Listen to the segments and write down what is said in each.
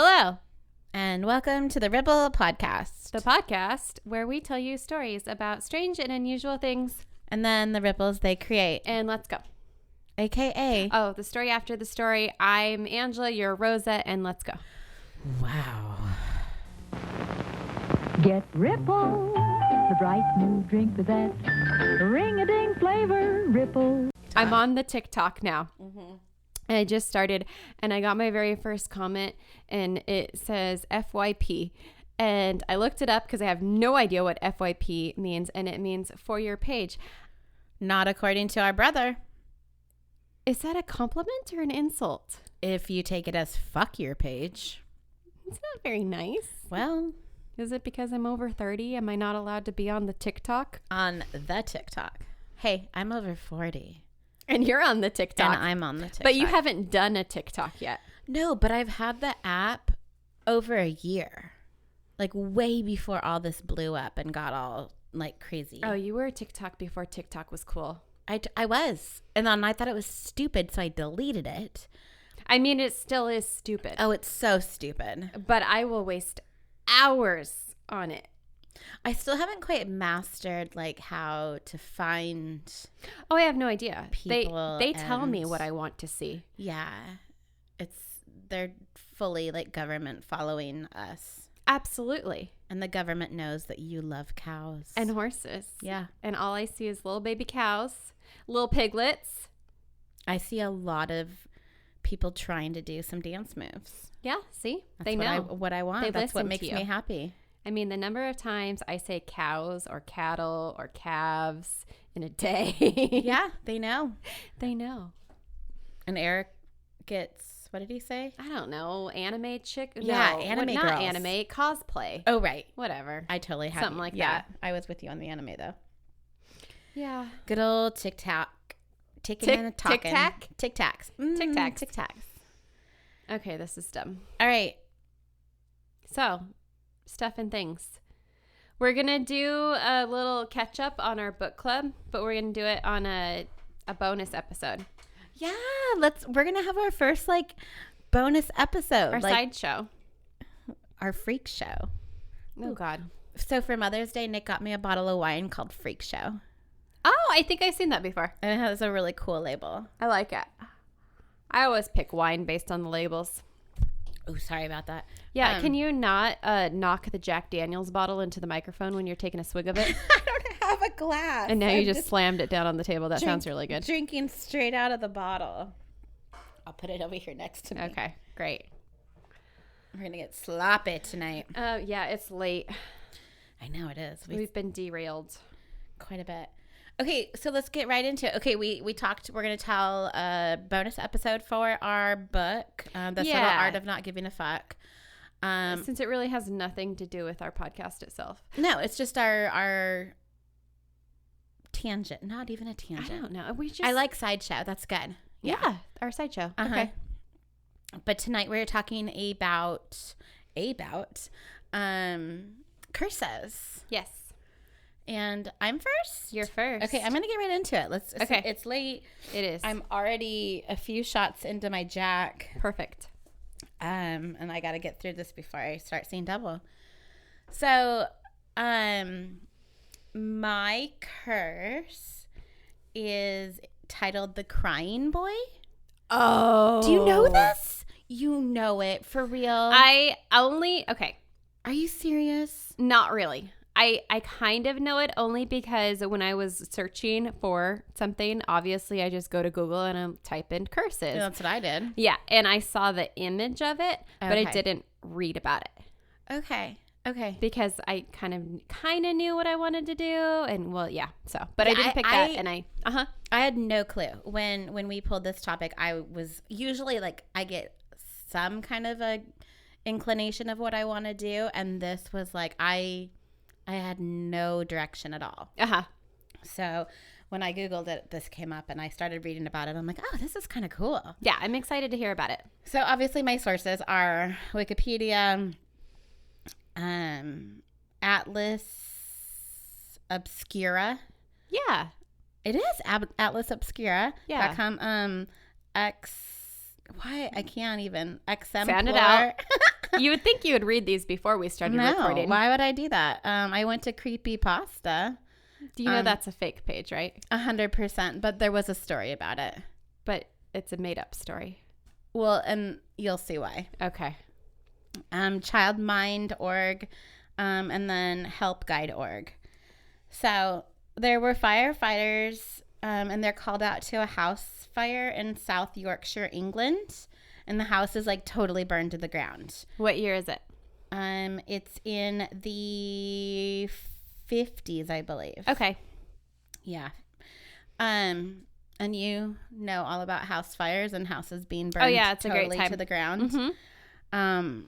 Hello, And welcome to the Ripple Podcast. the podcast where we tell you stories about strange and unusual things. And then the ripples they create. And let's go. AKA. Oh, the story after the story. I'm Angela, you're Rosa, and let's go. Wow. Get Ripple, the bright new drink with that ring-a-ding flavor. Ripple. I'm on the TikTok now. And I just started, and I got my very first comment, and it says FYP. And I looked it up because I have no idea what FYP means, and it means for your page. Not according to our brother. Is that a compliment or an insult? If you take it as fuck your page. It's not very nice. Well, Is it because I'm over 30? Am I not allowed to be on the TikTok? on the TikTok. Hey, I'm over 40. And you're on the TikTok. And I'm on the TikTok. But you haven't done a TikTok yet. No, but I've had the app over a year. Like way before all this blew up and got all like crazy. Oh, you were a TikTok before TikTok was cool. I was. And then I thought it was stupid, so I deleted it. I mean, it still is stupid. Oh, it's so stupid. But I will waste hours on it. I still haven't quite mastered like how to find. Oh, I have no idea. People They tell me and- what I want to see. Yeah, they're fully like government following us, Absolutely. and the government knows that you love cows And horses. yeah. And all I see is little baby cows, little piglets. I see a lot of people trying to do some dance moves. Yeah, see? That's They know. what I want. They That's what listen makes to me you. happy. I mean, the number of times I say cows or cattle or calves in a day. Yeah, they know. They know. And Eric gets, what did he say? I don't know. Anime chick? Yeah, no, anime not girls. anime. Cosplay. Oh, right. Whatever. I totally had Something like yeah, that. I was with you on the anime though. Yeah. Good old TikTok. Ticking and talking. Tic-tac? Tic-tacs. Tic-tacs. Tic-tacs. Okay, this is dumb. All right. So, stuff and things. We're going to do a little catch up on our book club, but we're going to do it on a bonus episode. Yeah, we're going to have our first like bonus episode. Our like, sideshow. our freak show. Oh, God. So for Mother's Day, Nick got me a bottle of wine called Freak Show. Oh, I think I've seen that before. And it has a really cool label. I like it. I always pick wine based on the labels. Oh, sorry about that. Yeah, can you not knock the Jack Daniels bottle into the microphone when you're taking a swig of it? I don't have a glass. And now I'm you just slammed it down on the table. That sounds really good. Drinking straight out of the bottle. I'll put it over here next to me. Okay, great. We're going to get sloppy tonight. Yeah, it's late. I know it is. We've been derailed. Quite a bit. Okay, so let's get right into it. Okay, we talked. We're going to tell a bonus episode for our book, The Subtle Art of Not Giving a Fuck. Since it really has nothing to do with our podcast itself. No, it's just our tangent. Not even a I tangent. don't know. I like sideshow. That's good. Yeah, our sideshow. Uh-huh. Okay. But tonight we're talking about curses. Yes. And I'm first. You're first. Okay, I'm gonna get right into it. Okay. It's late. It is. I'm already a few shots into my Jack. Perfect. And I got to get through this before I start seeing double. So, my curse is titled The Crying Boy. Oh. Do you know this? You know it for real. Okay. Are you serious? Not really. I kind of know it only because when I was searching for something, obviously I just go to Google and I type in curses. That's what I did. Yeah, and I saw the image of it, but I Okay. didn't read about it Okay. because I kind of knew what I wanted to do, and well, yeah. So, but Yeah, I didn't pick that, and I I had no clue when we pulled this topic. I was usually like I get some kind of a inclination of what I want to do, and this was like I had no direction at all. So when I Googled it, this came up and I started reading about it. I'm like, oh, this is kind of cool. Yeah, I'm excited to hear about it. So obviously my sources are Wikipedia, Atlas Obscura. Yeah. It is Atlas Obscura. Yeah. .com, why I can't even. Exemplar. Sound it out. You would think you would read these before we started recording. Why would I do that? I went to Creepypasta. Do you know that's a fake page, right? 100%, but there was a story about it. But it's a made-up story. Well, and you'll see why. Okay. Childmind.org, and then helpguide.org. So there were firefighters, and they're called out to a house fire in South Yorkshire, England. And the house is like totally burned to the ground. What year is it? It's in the 50s, I believe. Okay. Yeah. And you know all about house fires and houses being burned it's totally a great time. to the ground. Mm-hmm.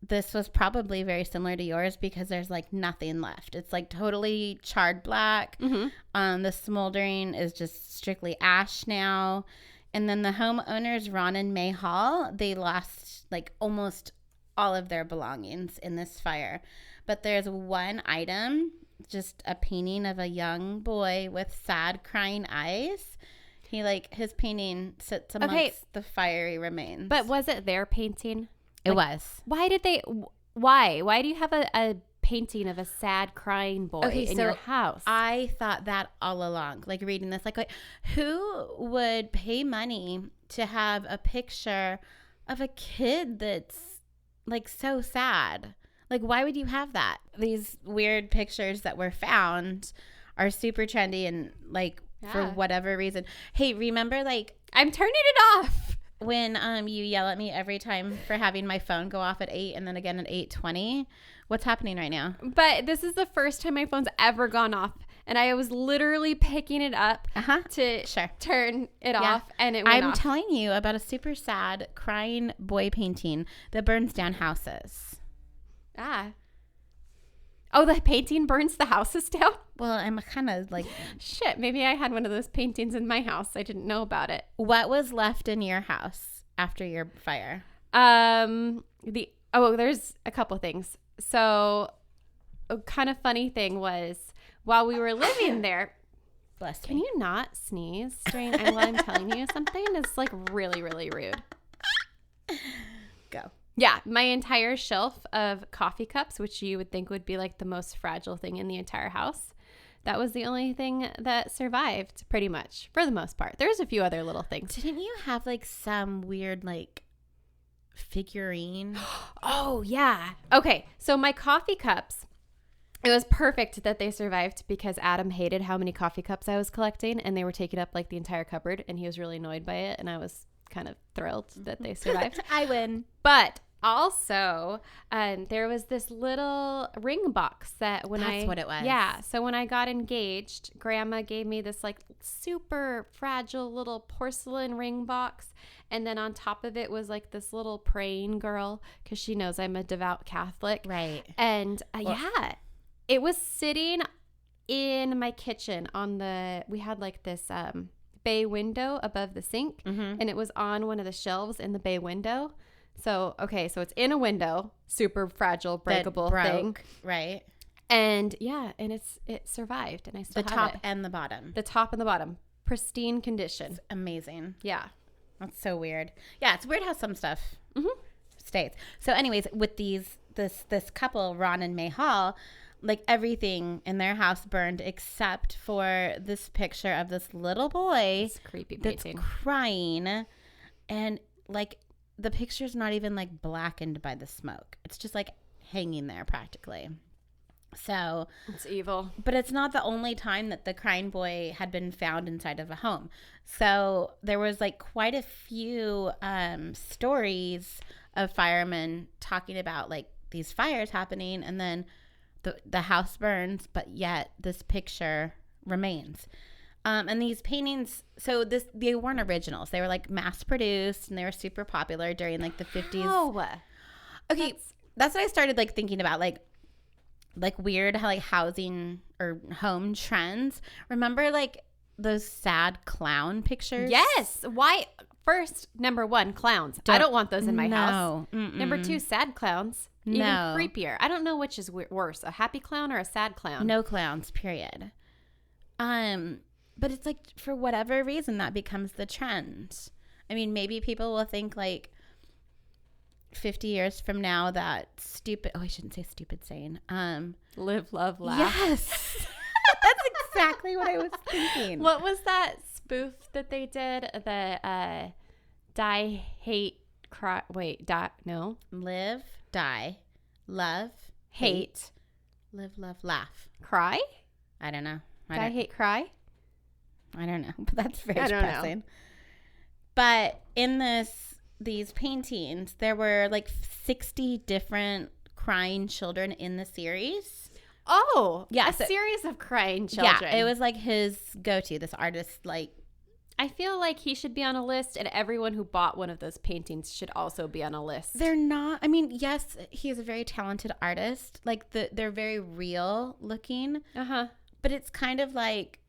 This was probably very similar to yours because there's like nothing left. It's like totally charred black. Mm-hmm. The smoldering is just strictly ash now. And then the homeowners, Ron and May Hall, they lost like almost all of their belongings in this fire. But there's one item, just a painting of a young boy with sad crying eyes. His painting sits amongst the fiery remains. But was it their painting? It was. Why did they? Why? Why do you have a painting of a sad crying boy in your house? I thought that all along, like reading this, like who would pay money to have a picture of a kid that's like so sad? Like, why would you have that? These weird pictures that were found are super trendy and like for whatever reason. Hey, remember like I'm turning it off. When you yell at me every time for having my phone go off at 8 and then again at 8:20, what's happening right now? But this is the first time my phone's ever gone off, and I was literally picking it up to turn it off, and it went off. I'm telling you about a super sad crying boy painting that burns down houses. Oh, the painting burns the houses down? Well, I'm kind of like... Shit, maybe I had one of those paintings in my house. I didn't know about it. What was left in your house after your fire? There's a couple things. So a kind of funny thing was while we were living there... Bless me. Can you not sneeze while I'm telling you something? It's like really, really rude. Go. Yeah, my entire shelf of coffee cups, which you would think would be like the most fragile thing in the entire house, that was the only thing that survived pretty much for the most part. There's a few other little things. Didn't you have like some weird like figurine? Oh, yeah. Okay, so my coffee cups, it was perfect that they survived because Adam hated how many coffee cups I was collecting and they were taking up like the entire cupboard and he was really annoyed by it and I was kind of thrilled that they survived. I win. But also, there was this little ring box that That's what it was. Yeah. So when I got engaged, Grandma gave me this like super fragile little porcelain ring box. And then on top of it was like this little praying girl because she knows I'm a devout Catholic. Right. And it was sitting in my kitchen we had like this bay window above the sink and it was on one of the shelves in the bay window. So it's in a window, super fragile, breakable thing. Right. And it survived and I still have it. The top and the bottom. The top and the bottom. Pristine condition. It's amazing. Yeah. That's so weird. Yeah, it's weird how some stuff stays. So anyways, with this couple, Ron and May Hall, like everything in their house burned except for this picture of this little boy It's creepy painting. that's crying, and like the picture's not even like blackened by the smoke. It's just like hanging there practically. So it's evil. But it's not the only time that the crying boy had been found inside of a home. So there was like quite a few stories of firemen talking about like these fires happening and then the house burns, but yet this picture remains. And these paintings, they weren't originals. They were like mass produced and they were super popular during like the 50s. Oh. Okay, that's what I started like thinking about, like weird how like housing or home trends. Remember like those sad clown pictures? Yes. Why? First, number one, clowns. I don't want those in my house. Mm-mm. Number two, sad clowns. No. Even creepier. I don't know which is worse, a happy clown or a sad clown. No clowns, period. But it's like for whatever reason that becomes the trend. I mean, maybe people will think like 50 years from now, that stupid, I shouldn't say stupid saying. Live, love, laugh. Yes. That's exactly what I was thinking. What was that spoof that they did? The die, hate, cry. Wait, die. No. Live, die, love, hate, live, love, laugh. Cry? I don't know. Die, hate, cry? I don't know. But that's very I don't know. depressing. But in these paintings, there were like 60 different crying children in the series. Oh, yeah, a so- series of crying children. Yeah, it was like his go-to. This artist, like, I feel like he should be on a list, and everyone who bought one of those paintings should also be on a list. they're not. I mean, yes, he is a very talented artist. Like they're very real looking, but it's kind of like,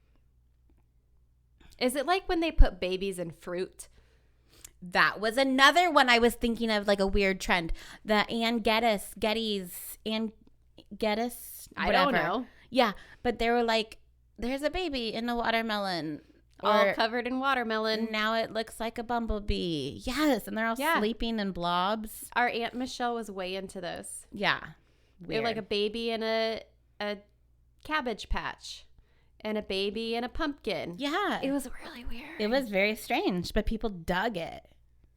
Is it like when they put babies in fruit? that was another one I was thinking of, like a weird trend. The Getty's, I don't know. Yeah, but they were like, there's a baby in a watermelon. All covered in watermelon. Now it looks like a bumblebee. Yes, and they're all sleeping in blobs. Our Aunt Michelle was way into those. Yeah. They're Weird. like a baby in a cabbage patch and a baby in a pumpkin. Yeah. It was really weird. It was very strange, but people dug it.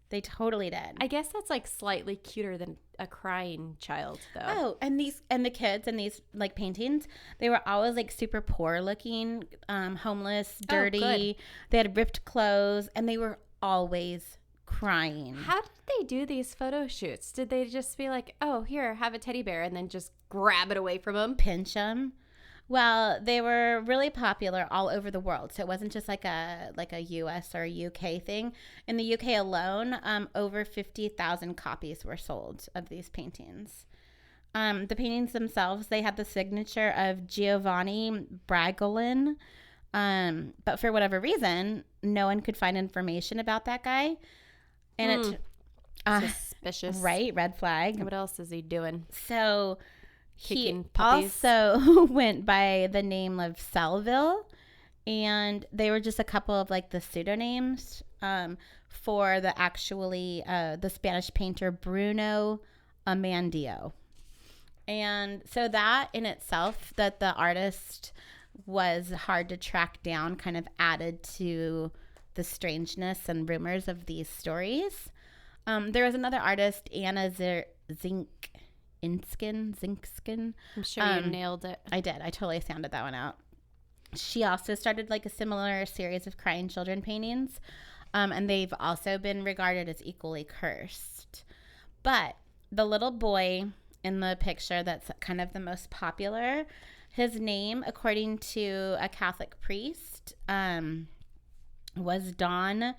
They totally did. I guess that's like slightly cuter than a crying child, though. Oh, and the kids in these like paintings, they were always like super poor looking, homeless, dirty. good. They had ripped clothes, and they were always crying. How did they do these photo shoots? Did they just be like, oh, here, have a teddy bear, and then just grab it away from them? Pinch them. Well, they were really popular all over the world, so it wasn't just like a U.S. or a UK thing. In the UK alone, over 50,000 copies were sold of these paintings. The paintings themselves, they had the signature of Giovanni Bragolin, but for whatever reason, no one could find information about that guy. And Suspicious. right, red flag. What else is he doing? So he Kicking puppies. also went by the name of Selville, and they were just a couple of like the pseudonyms for the Spanish painter Bruno Amandio. And so that in itself, that the artist was hard to track down, kind of added to the strangeness and rumors of these stories. There was another artist, Anna Zinkskin. I'm sure you nailed it. I did. I totally sounded that one out. She also started like a similar series of crying children paintings, and they've also been regarded as equally cursed. But the little boy in the picture that's kind of the most popular, his name, according to a Catholic priest, was Don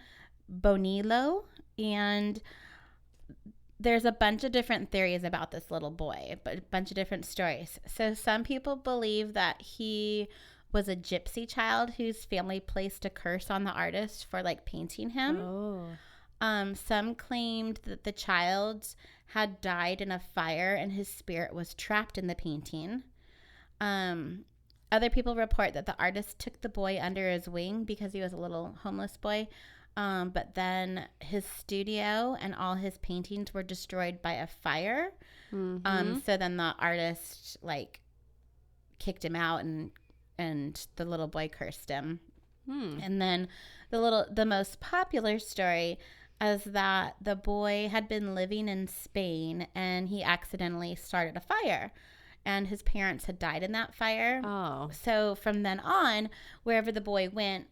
Bonillo, and there's a bunch of different theories about this little boy, but a bunch of different stories. So some people believe that he was a gypsy child whose family placed a curse on the artist for like painting him. Oh. Some claimed that the child had died in a fire and his spirit was trapped in the painting. Other people report that the artist took the boy under his wing because he was a little homeless boy. But then his studio and all his paintings were destroyed by a fire. Mm-hmm. So then the artist like kicked him out, and the little boy cursed him. And then the most popular story is that the boy had been living in Spain and he accidentally started a fire, and his parents had died in that fire. Oh. So from then on, wherever the boy went,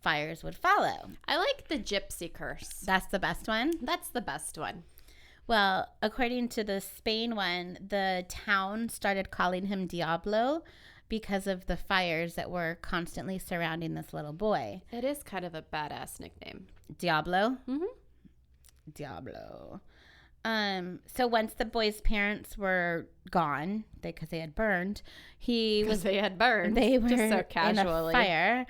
fires would follow. I like the gypsy curse. That's the best one. That's the best one. Well, according to the Spain one, the town started calling him Diablo because of the fires that were constantly surrounding this little boy. It is kind of a badass nickname. Diablo? Mm-hmm. Diablo. So once the boy's parents were gone, because they had burned, They had burned. They were just so casually. in a fire.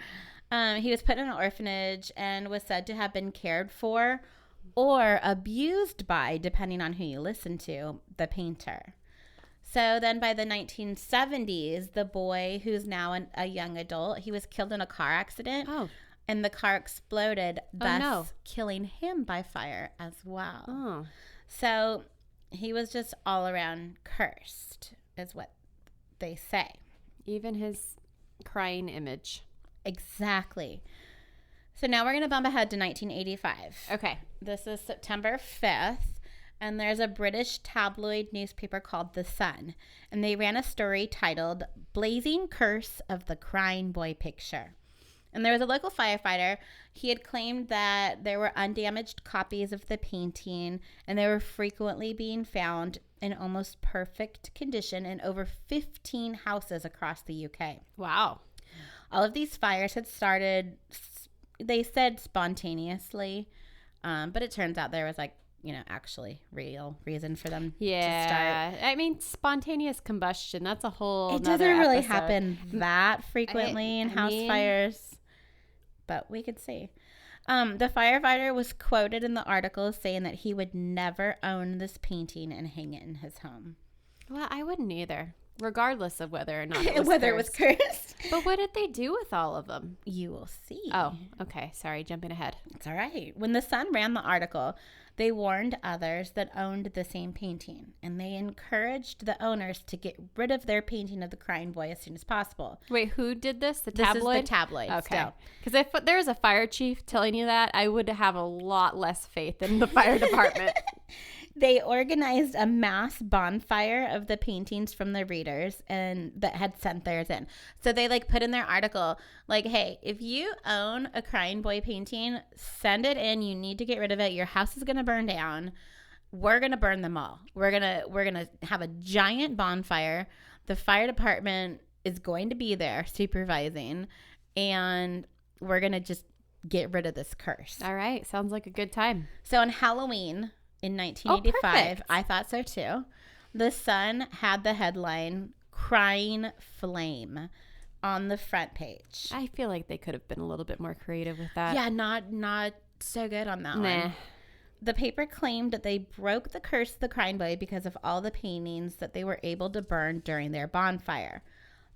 He was put in an orphanage and was said to have been cared for or abused by, depending on who you listen to, the painter. So then by the 1970s, the boy, who's now a young adult, he was killed in a car accident. Oh. And the car exploded, thus no. killing him by fire as well. Oh. So he was just all around cursed, is what they say. Even his crying image. Exactly. So now we're going to bump ahead to 1985. Okay. This is September 5th, and there's a British tabloid newspaper called The Sun, and they ran a story titled Blazing Curse of the Crying Boy Picture. And there was a local firefighter. He had claimed that there were undamaged copies of the painting, and they were frequently being found in almost perfect condition in over 15 houses across the UK. Wow. All of these fires had started, they said spontaneously, but it turns out there was actually real reason for them to start. I mean, spontaneous combustion, that's a whole It nother doesn't really episode. happen that frequently in house fires, but we could see. The firefighter was quoted in the article saying that he would never own this painting and hang it in his home. Well, I wouldn't either, regardless of whether or not It was cursed. But what did they do with all of them? You will see. Oh, okay. Sorry, jumping ahead. It's all right. When the Sun ran the article, they warned others that owned the same painting, and they encouraged the owners to get rid of their painting of the crying boy as soon as possible. Wait, who did this? The This tabloid? is the tabloid. Okay. Because if there was a fire chief telling you that, I would have a lot less faith in the fire department. They organized a mass bonfire of the paintings from the readers and that had sent theirs in. So they put in their article, hey, if you own a crying boy painting, send it in. You need to get rid of it. Your house is going to burn down. We're going to burn them all. We're going to have a giant bonfire. The fire department is going to be there supervising, and we're going to just get rid of this curse. All right. Sounds like a good time. So on Halloween in 1985, I thought so too, The Sun had the headline Crying Flame on the front page. I feel like they could have been a little bit more creative with that. Yeah, not so good on that Nah. one. The paper claimed that they broke the curse of the crying boy because of all the paintings that they were able to burn during their bonfire.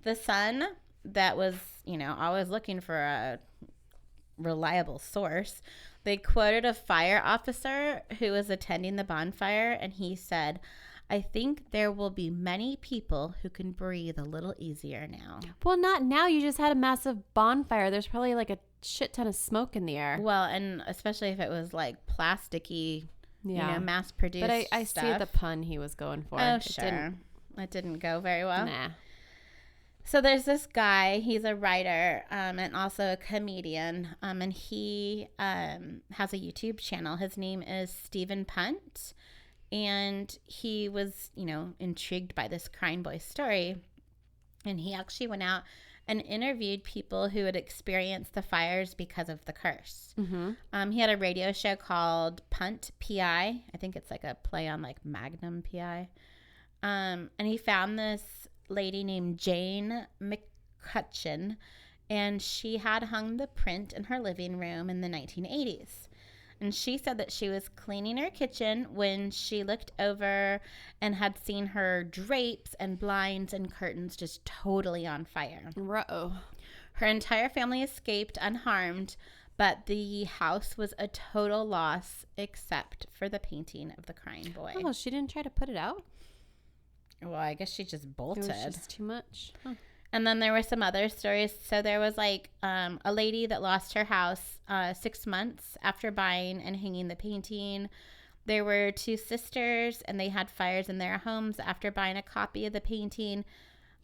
The Sun, that was, always looking for a reliable source, they quoted a fire officer who was attending the bonfire, and he said, I think there will be many people who can breathe a little easier now. Well, not now. You just had a massive bonfire. There's probably a shit ton of smoke in the air. Well, and especially if it was plasticky, mass produced. But I see the pun he was going for. Oh, sure. It didn't go very well. Nah. So there's this guy, he's a writer and also a comedian, and he has a YouTube channel. His name is Stephen Punt, and he was, intrigued by this crying boy story, and he actually went out and interviewed people who had experienced the fires because of the curse. Mm-hmm. He had a radio show called Punt PI. I think it's a play on Magnum PI. And he found this lady named Jane McCutcheon, and she had hung the print in her living room in the 1980s. And she said that she was cleaning her kitchen when she looked over and had seen her drapes and blinds and curtains just totally on fire. Uh-oh. Her entire family escaped unharmed, but the house was a total loss except for the painting of the crying boy. Oh, she didn't try to put it out? Well, I guess she just bolted. It was just too much. Huh. And then there were some other stories. So there was a lady that lost her house 6 months after buying and hanging the painting. There were two sisters, and they had fires in their homes after buying a copy of the painting.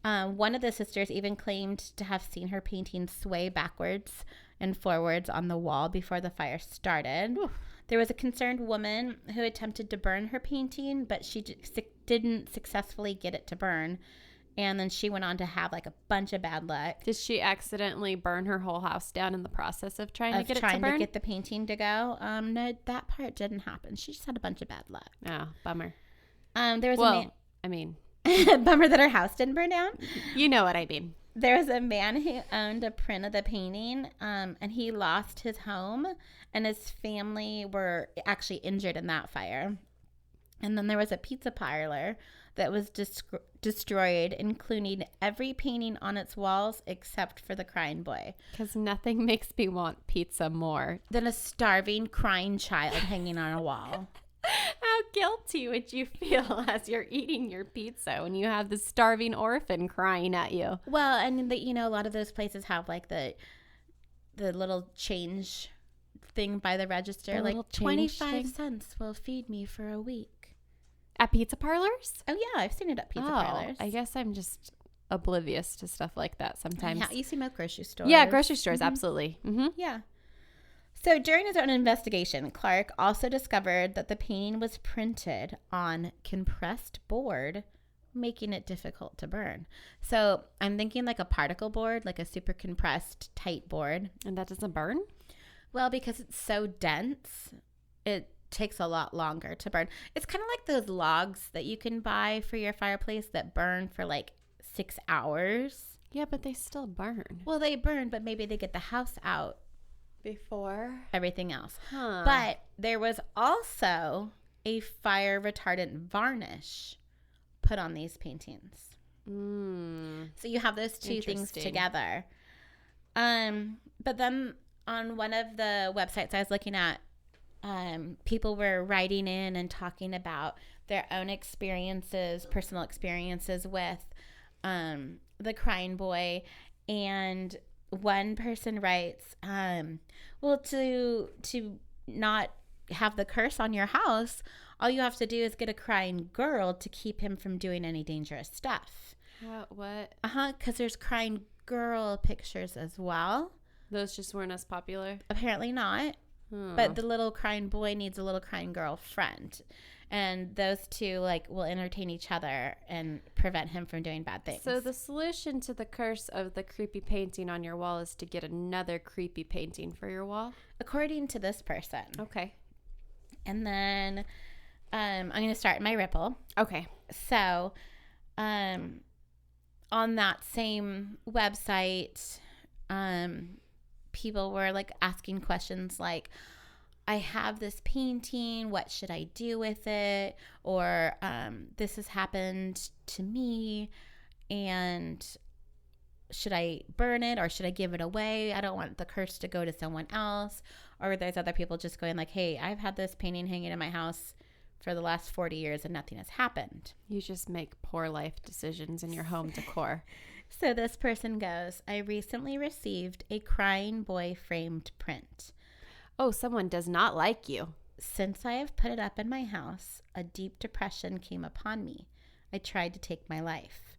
One of the sisters even claimed to have seen her painting sway backwards and forwards on the wall before the fire started. Ooh. There was a concerned woman who attempted to burn her painting, but she didn't successfully get it to burn. And then she went on to have a bunch of bad luck. Did she accidentally burn her whole house down in the process of trying to get it to trying burn? to get the painting to go. No, that part didn't happen. She just had a bunch of bad luck. Oh, bummer. There was I mean, bummer that her house didn't burn down. you know what I mean. There was a man who owned a print of the painting, and he lost his home, and his family were actually injured in that fire. And then there was a pizza parlor that was destroyed, including every painting on its walls except for the crying boy. Because nothing makes me want pizza more. Than a starving, crying child hanging on a wall. How guilty would you feel as you're eating your pizza when you have the starving orphan crying at you? Well, and a lot of those places have like the little change thing by the register, The like little change 25 thing? cents will feed me for a week. At pizza parlors? Oh yeah, I've seen it at pizza parlors. I guess I'm just oblivious to stuff like that sometimes. Yeah, you see them at grocery stores. Yeah, grocery stores, absolutely. Mm-hmm. Yeah. So during his own investigation, Clark also discovered that the painting was printed on compressed board, making it difficult to burn. So I'm thinking like a particle board, like a super compressed tight board. And that doesn't burn? Well, because it's so dense, it takes a lot longer to burn. It's kind of like those logs that you can buy for your fireplace that burn for like 6 hours. Yeah, but they still burn. Well, they burn, but maybe they get the house out Before? everything else. Huh. But there was also a fire retardant varnish put on these paintings. So you have those two things Interesting. together. But then on one of the websites I was looking at, people were writing in and talking about their own experiences, personal experiences with the crying boy. And one person writes, well, to not have the curse on your house, all you have to do is get a crying girl to keep him from doing any dangerous stuff. What? Because there's crying girl pictures as well. Those just weren't as popular? Apparently not. But the little crying boy needs a little crying girl friend. And those two will entertain each other and prevent him from doing bad things. So the solution to the curse of the creepy painting on your wall is to get another creepy painting for your wall? According to this person. Okay. And then I'm going to start my ripple. Okay. So on that same website, people were asking questions like, I have this painting, what should I do with it? Or this has happened to me, and should I burn it or should I give it away? I don't want the curse to go to someone else. Or there's other people just going hey, I've had this painting hanging in my house for the last 40 years and nothing has happened. You just make poor life decisions in your home decor. So this person goes, I recently received a crying boy framed print. Oh, someone does not like you. Since I have put it up in my house, a deep depression came upon me. I tried to take my life.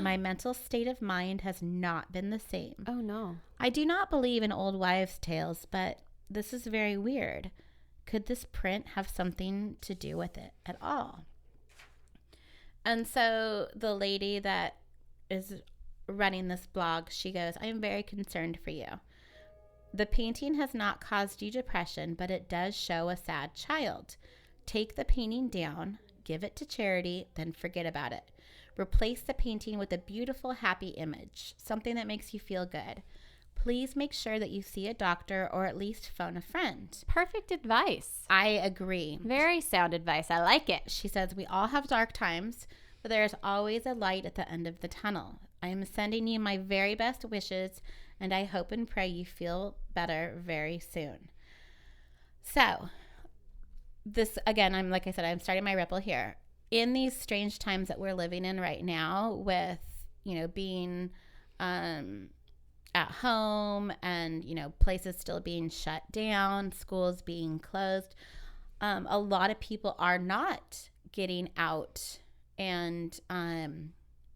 My mental state of mind has not been the same. Oh, no. I do not believe in old wives' tales, but this is very weird. Could this print have something to do with it at all? And so the lady that is running this blog, she goes, I am very concerned for you. The painting has not caused you depression, but it does show a sad child. Take the painting down, give it to charity, then forget about it. Replace the painting with a beautiful, happy image, something that makes you feel good. Please make sure that you see a doctor or at least phone a friend. Perfect advice. I agree. Very sound advice. I like it. She says, we all have dark times, but there is always a light at the end of the tunnel. I am sending you my very best wishes, and I hope and pray you feel better very soon. So, this, again, I'm starting my ripple here. In these strange times that we're living in right now with, being at home and, places still being shut down, schools being closed, a lot of people are not getting out and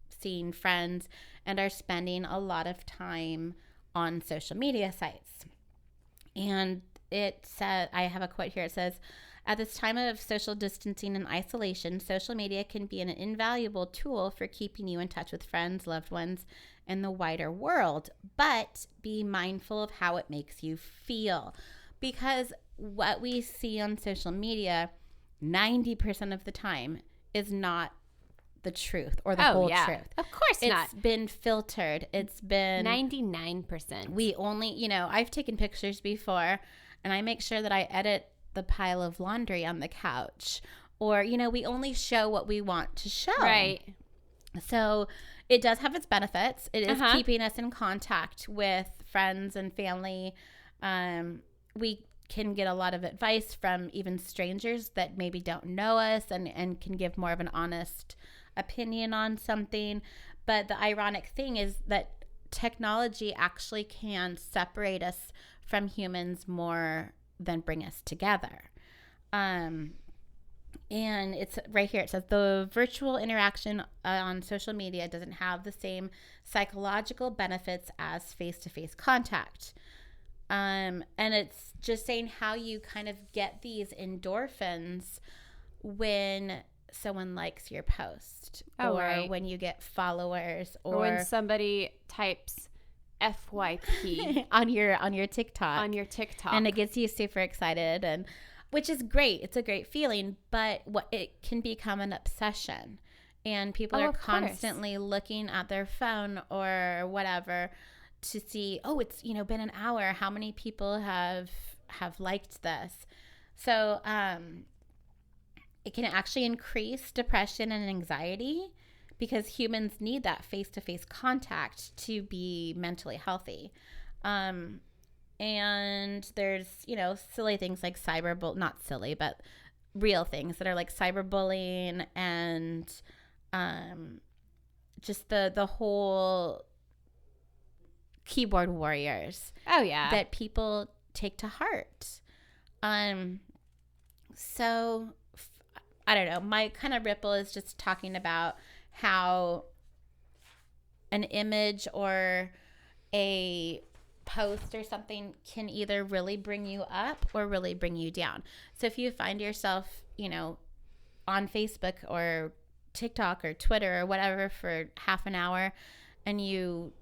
seeing friends and are spending a lot of time on social media sites. And it said, I have a quote here. It says, at this time of social distancing and isolation, social media can be an invaluable tool for keeping you in touch with friends, loved ones, and the wider world. But be mindful of how it makes you feel. Because what we see on social media, 90% of the time, is not the truth or the whole truth. Of course not. It's been filtered. It's been 99%. We only, I've taken pictures before and I make sure that I edit the pile of laundry on the couch, or, we only show what we want to show. Right. So it does have its benefits. It is keeping us in contact with friends and family. We can get a lot of advice from even strangers that maybe don't know us and can give more of an honest opinion on something. But the ironic thing is that technology actually can separate us from humans more than bring us together. And it's right here. It says the virtual interaction on social media doesn't have the same psychological benefits as face-to-face contact. And it's just saying how you kind of get these endorphins when someone likes your post, or when you get followers, or when somebody types FYP on your TikTok. And it gets you super excited, and which is great. It's a great feeling, but it can become an obsession, and people are constantly looking at their phone or whatever to see, oh, it's been an hour. How many people have liked this? So it can actually increase depression and anxiety because humans need that face-to-face contact to be mentally healthy. And there's, silly things like not silly, but real things that are like cyberbullying and just the whole keyboard warriors. Oh, yeah. That people take to heart. So I don't know. My kind of ripple is just talking about how an image or a post or something can either really bring you up or really bring you down. So if you find yourself, on Facebook or TikTok or Twitter or whatever for half an hour and you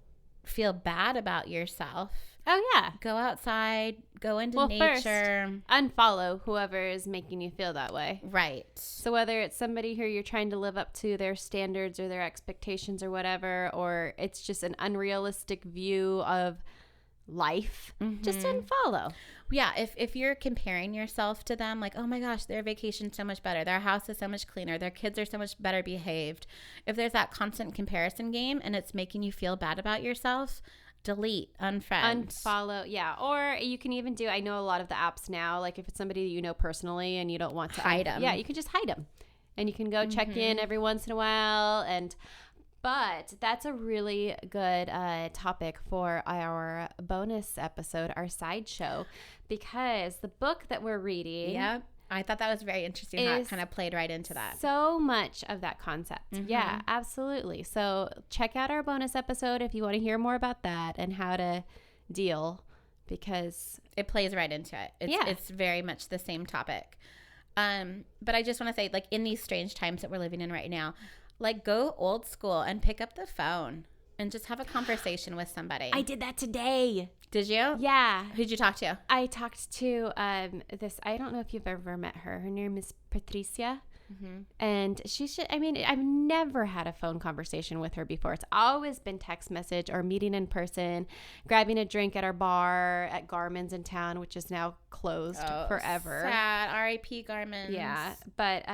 feel bad about yourself, oh yeah, go outside, go into nature. First, unfollow whoever is making you feel that way. Right. So whether it's somebody who you're trying to live up to their standards or their expectations or whatever, or it's just an unrealistic view of life, just unfollow. Yeah, if you're comparing yourself to them, like, oh my gosh, their vacation's so much better, their house is so much cleaner, their kids are so much better behaved. If there's that constant comparison game and it's making you feel bad about yourself, delete, unfriend, unfollow. Yeah. Or you can even do, I know a lot of the apps now, like if it's somebody you know personally and you don't want to hide them. Yeah, you can just hide them and you can go check in every once in a while. But that's a really good topic for our bonus episode, our sideshow, because the book that we're reading. Yeah, I thought that was very interesting how it kind of played right into that. So much of that concept. Yeah, absolutely. So check out our bonus episode if you want to hear more about that and how to deal, because it plays right into it. It's very much the same topic. But I just want to say, like, in these strange times that we're living in right now, like, go old school and pick up the phone and just have a conversation with somebody. I did that today. Did you? Yeah. Who'd you talk to? I talked to this, I don't know if you've ever met her. Her name is Patricia. And I've never had a phone conversation with her before. It's always been text message or meeting in person, grabbing a drink at our bar at Garmin's in town, which is now closed forever. Sad. R.I.P. Garmin's. Yeah. But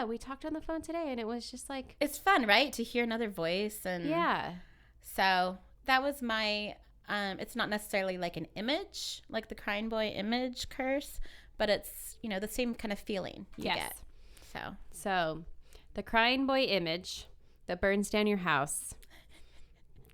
we talked on the phone today and it was just like, it's fun, right? To hear another voice. And yeah. So that was my, it's not necessarily like an image, like the crying boy image curse, but it's, the same kind of feeling you get. So the crying boy image that burns down your house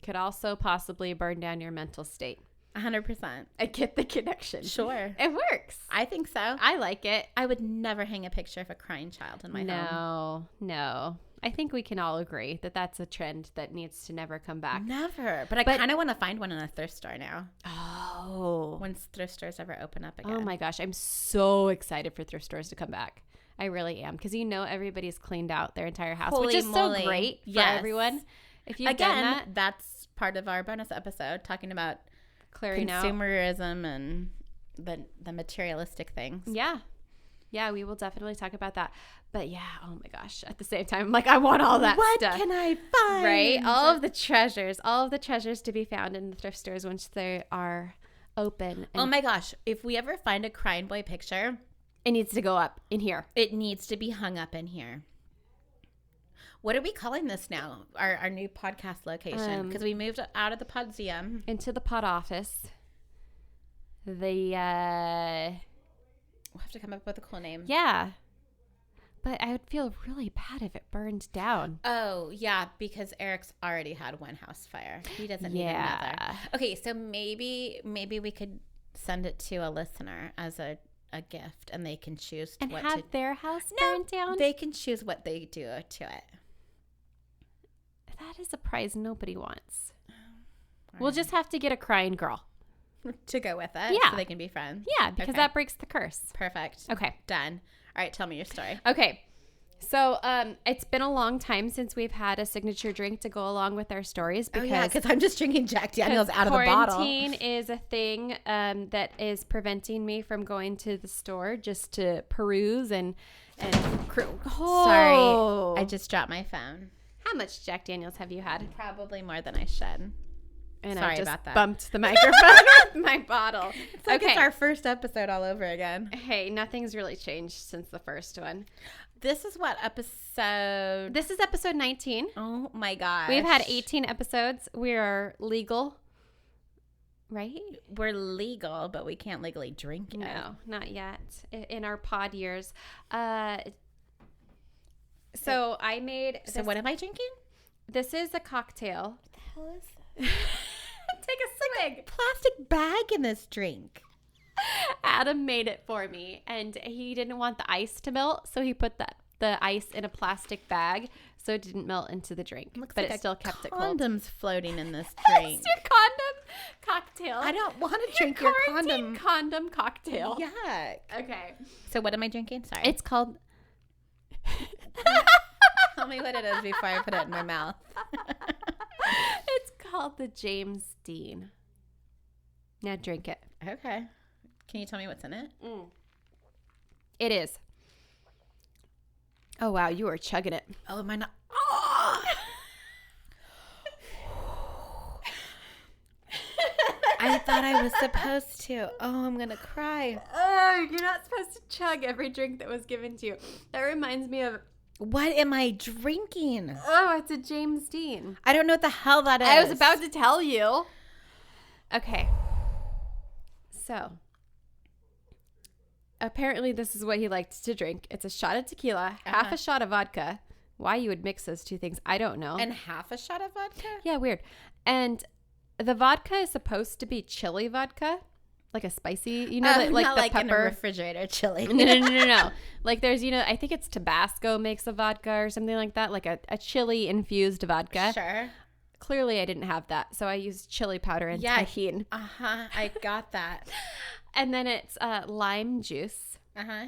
could also possibly burn down your mental state. 100%. I get the connection. Sure. It works. I think so. I like it. I would never hang a picture of a crying child in my home. No. I think we can all agree that that's a trend that needs to never come back. Never. But I kind of want to find one in a thrift store now. Oh. Once thrift stores ever open up again. Oh my gosh. I'm so excited for thrift stores to come back. I really am, because everybody's cleaned out their entire house, which is so great for everyone. If you've done that's part of our bonus episode, talking about clearing consumerism and the materialistic things. Yeah, we will definitely talk about that. But yeah, oh my gosh, at the same time, I'm like, I want all that stuff. What can I find? Right? All of the treasures to be found in the thrift stores once they are open. Oh my gosh, if we ever find a crying boy picture, it needs to go up in here. It needs to be hung up in here. What are we calling this now? Our new podcast location? Because we moved out of the Podseum. Into the pod office. We'll have to come up with a cool name. Yeah. But I would feel really bad if it burned down. Oh, yeah, because Eric's already had one house fire. He doesn't need another. Okay, so maybe we could send it to a listener as a gift, and they can choose And what have their house burned down? They can choose what they do to it. That is a prize nobody wants. We'll just have to get a crying girl. To go with it, Yeah. so they can be friends. Yeah, because that breaks the curse. Perfect. Okay. Done. All right, tell me your story. Okay. So it's been a long time since we've had a signature drink to go along with our stories. Because I'm just drinking Jack Daniels out of the bottle. Quarantine is a thing that is preventing me from going to the store just to peruse and Sorry, I just dropped my phone. How much Jack Daniels have you had? Probably more than I should. And Sorry I just about that. bumped the microphone with my bottle. It's like it's our first episode all over again. Hey, nothing's really changed since the first one. This is what episode? This is episode 19. Oh my gosh. We've had 18 episodes. We are legal, right? We're legal, but we can't legally drink it. No, not yet. In our pod years. So I made. So what am I drinking? This is a cocktail. What the hell is this? Take a swig. Plastic bag in this drink. Adam made it for me, and he didn't want the ice to melt, so he put the ice in a plastic bag so it didn't melt into the drink. Looks but like it still kept it cold. Condoms floating in this drink. It's your condom cocktail. I don't want to drink your quarantine condom cocktail. Yuck. Okay. So what am I drinking? Sorry. It's called. Tell me what it is before I put it in my mouth. It's called the James Dean. Now drink it. Okay. Can you tell me what's in it? It is. Oh, wow. You are chugging it. Oh, am I not? Oh! I thought I was supposed to. Oh, I'm going to cry. Oh, you're not supposed to chug every drink that was given to you. That reminds me of. What am I drinking? Oh, it's a James Dean. I don't know what the hell that is. I was about to tell you. Okay. So, apparently this is what he liked to drink. It's a shot of tequila, half a shot of vodka. Why you would mix those two things, I don't know. And half a shot of vodka? Yeah, weird. And the vodka is supposed to be chili vodka, like a spicy, like not the like pepper. in a refrigerator chili. No. Like there's, I think it's Tabasco makes a vodka or something like that, like a chili infused vodka. Sure. Clearly I didn't have that, so I used chili powder and tahini. Uh-huh. I got that. And then it's lime juice. Uh-huh.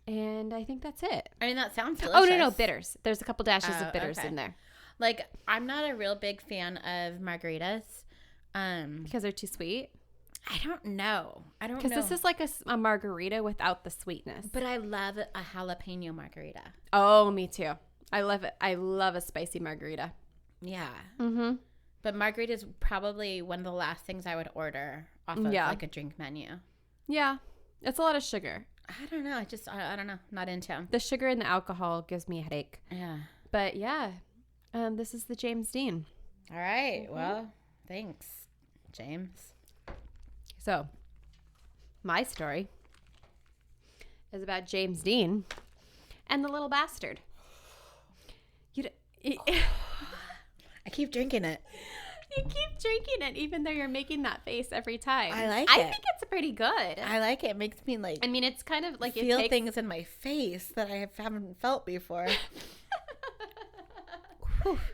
And I think that's it. I mean, that sounds delicious. Oh, no, bitters. There's a couple dashes of bitters in there. Like, I'm not a real big fan of margaritas. Because they're too sweet? I don't know. Because this is like a margarita without the sweetness. But I love a jalapeno margarita. Oh, me too. I love it. I love a spicy margarita. Yeah. Mm-hmm. But margarita is probably one of the last things I would order off of like a drink menu. Yeah. It's a lot of sugar. I don't know. I don't know. Not into them. The sugar and the alcohol gives me a headache. Yeah. But yeah, this is the James Dean. All right. Mm-hmm. Well, thanks, James. So, my story is about James Dean and the little bastard. I keep drinking it. You keep drinking it, even though you're making that face every time. I like it. I think it's pretty good. I like it. It makes me like. I mean, it's kind of like feel things in my face that I haven't felt before.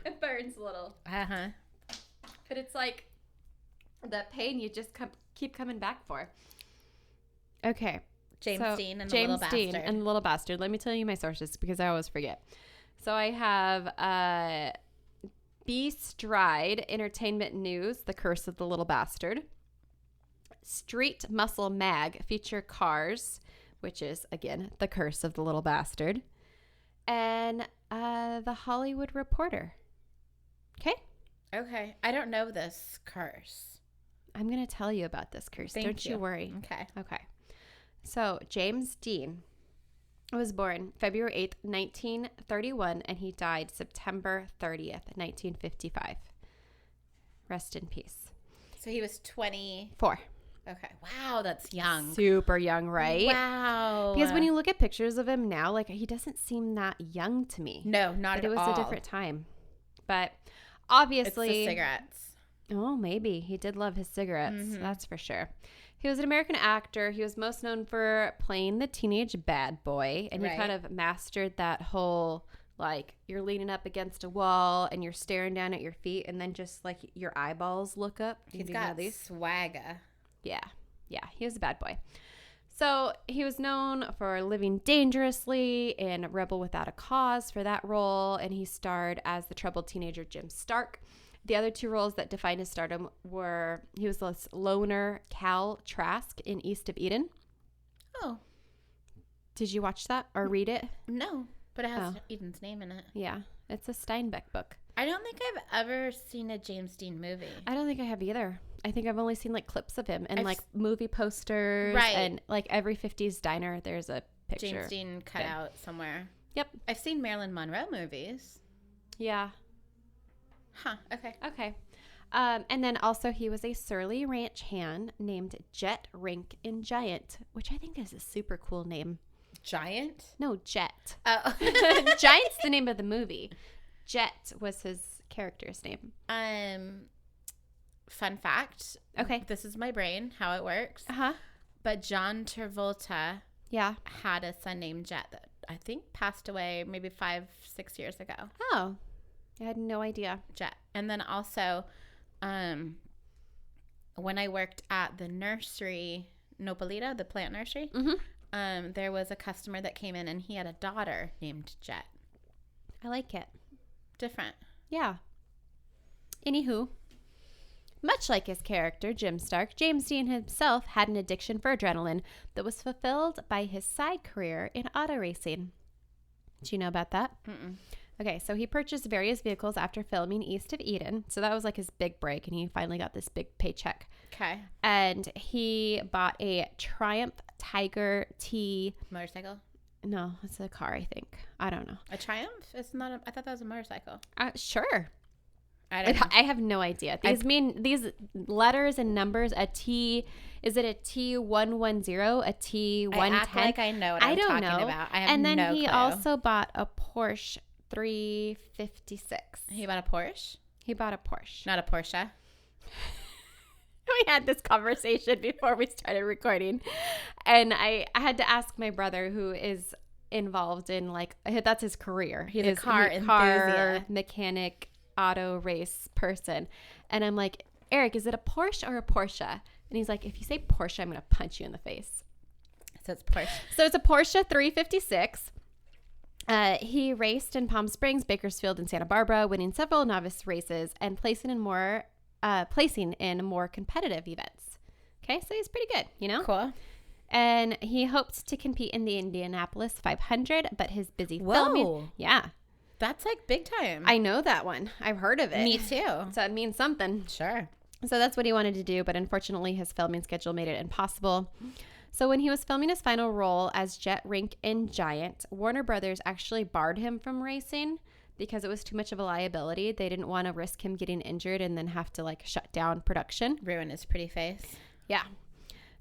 It burns a little. Uh-huh. But it's like that pain you just keep coming back for. Okay. James Dean and the James Little Bastard. Dean and the Little Bastard. Let me tell you my sources because I always forget. So I have B. Stride, Entertainment News, The Curse of the Little Bastard. Street Muscle Mag, Feature Cars, which is, again, The Curse of the Little Bastard. And The Hollywood Reporter. Okay? Okay. I don't know this curse. I'm going to tell you about this curse. Don't you worry. Okay. So, James Dean was born February 8th, 1931, and he died September 30th, 1955. Rest in peace. So he was 20. 4. Okay. Wow, that's young. Super young, right? Wow. Because when you look at pictures of him now, like he doesn't seem that young to me. No, not But at all. it was a different time. But It's obviously, the cigarettes. oh, maybe he did love his cigarettes. That's for sure. He was an American actor. He was most known for playing the teenage bad boy, and he kind of mastered that whole, like, you're leaning up against a wall and you're staring down at your feet, and then just like your eyeballs look up. He's got swagger. Yeah, he was a bad boy. So he was known for living dangerously in Rebel Without a Cause for that role, and he starred as the troubled teenager Jim Stark. The other two roles that defined his stardom were he was this loner Cal Trask in East of Eden. Oh. Did you watch that or read it? No, but it has Eden's name in it. Yeah, it's a Steinbeck book. I don't think I've ever seen a James Dean movie. I don't think I have either. I think I've only seen like clips of him and like movie posters. Right. And like every 50s diner, there's a picture. James Dean cut out somewhere. Yep. I've seen Marilyn Monroe movies. Yeah. Huh. Okay. Okay. And then also he was a surly ranch hand named Jet, Rink, and Giant, which I think is a super cool name. Giant? No, Jet. Oh. Giant's the name of the movie. Jet was his character's name. Fun fact. Okay. This is my brain, how it works. Uh-huh. But John Travolta Yeah. had a son named Jet that I think passed away maybe 5-6 years ago. Oh. I had no idea. Jet. And then also, when I worked at the nursery, Nopalito, the plant nursery, there was a customer that came in and he had a daughter named Jet. I like it. Different. Yeah. Anywho, much like his character, Jim Stark, James Dean himself had an addiction for adrenaline that was fulfilled by his side career in auto racing. Do you know about that? Mm-mm. Okay, so he purchased various vehicles after filming East of Eden. So that was like his big break, and he finally got this big paycheck. Okay. And he bought a Triumph Tiger T. Motorcycle? No, it's a car, I think. I don't know. A Triumph? It's not a, I thought that was a motorcycle. Sure. I don't know. I have no idea. These letters and numbers. A T, is it a T110? A T110? I act like I know what I'm talking about. I have and then no he clue. also bought a Porsche 356. He bought a Porsche? He bought a Porsche. Not a Porsche. We had this conversation before we started recording, and I had to ask my brother, who is involved in like that's his career. He's a car enthusiast, mechanic, auto race person, and I'm like, Eric, is it a Porsche or a Porsche? And he's like, if you say Porsche, I'm gonna punch you in the face. So it's Porsche. So it's a Porsche 356. He raced in Palm Springs, Bakersfield, and Santa Barbara, winning several novice races and placing in more competitive events. Okay, so he's pretty good, you know? Cool. And he hoped to compete in the Indianapolis 500, but his busy Whoa. filming. Yeah. That's like big time. I know that one. I've heard of it. Me too. So it means something. Sure. So that's what he wanted to do, but unfortunately his filming schedule made it impossible. So when he was filming his final role as Jet, Rink, and Giant, Warner Brothers actually barred him from racing because it was too much of a liability. They didn't want to risk him getting injured and then have to like shut down production. Ruin his pretty face. Yeah.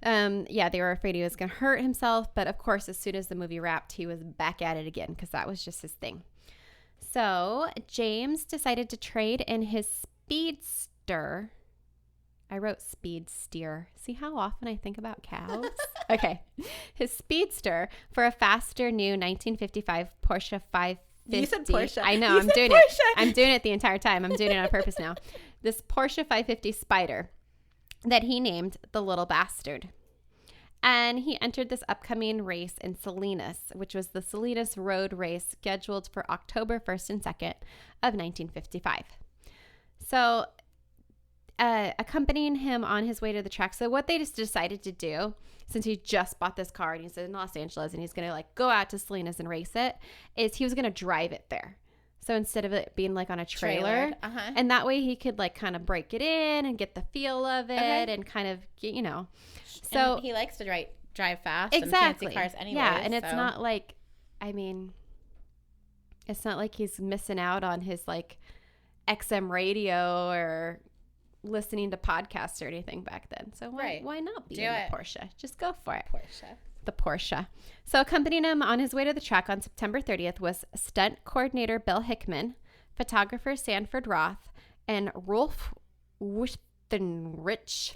They were afraid he was going to hurt himself. But of course, as soon as the movie wrapped, he was back at it again because that was just his thing. So James decided to trade in his Speedster. I wrote Speed Steer. See how often I think about cows? Okay. His Speedster for a faster new 1955 Porsche 550. You said Porsche. I know. I'm doing Porsche. it. I'm doing it the entire time. I'm doing it on purpose now. This Porsche 550 Spider that he named the Little Bastard. And he entered this upcoming race in Salinas, which was the Salinas Road Race scheduled for October 1st and 2nd of 1955. So accompanying him on his way to the track. So what they just decided to do, since he just bought this car and he's in Los Angeles and he's going to like go out to Salinas and race it, is he was going to drive it there. So instead of it being like on a trailer, and that way he could like kind of break it in and get the feel of it and kind of get, you know. So and he likes to drive fast exactly. and fancy cars anyway. Yeah, and it's not like, I mean, it's not like he's missing out on his like XM radio or listening to podcasts or anything back then. So why not be Do in it. the Porsche? Just go for it. Porsche. The Porsche. So accompanying him on his way to the track on September 30th was stunt coordinator Bill Hickman, photographer Sanford Roth, and Rolf Wuchtenrich,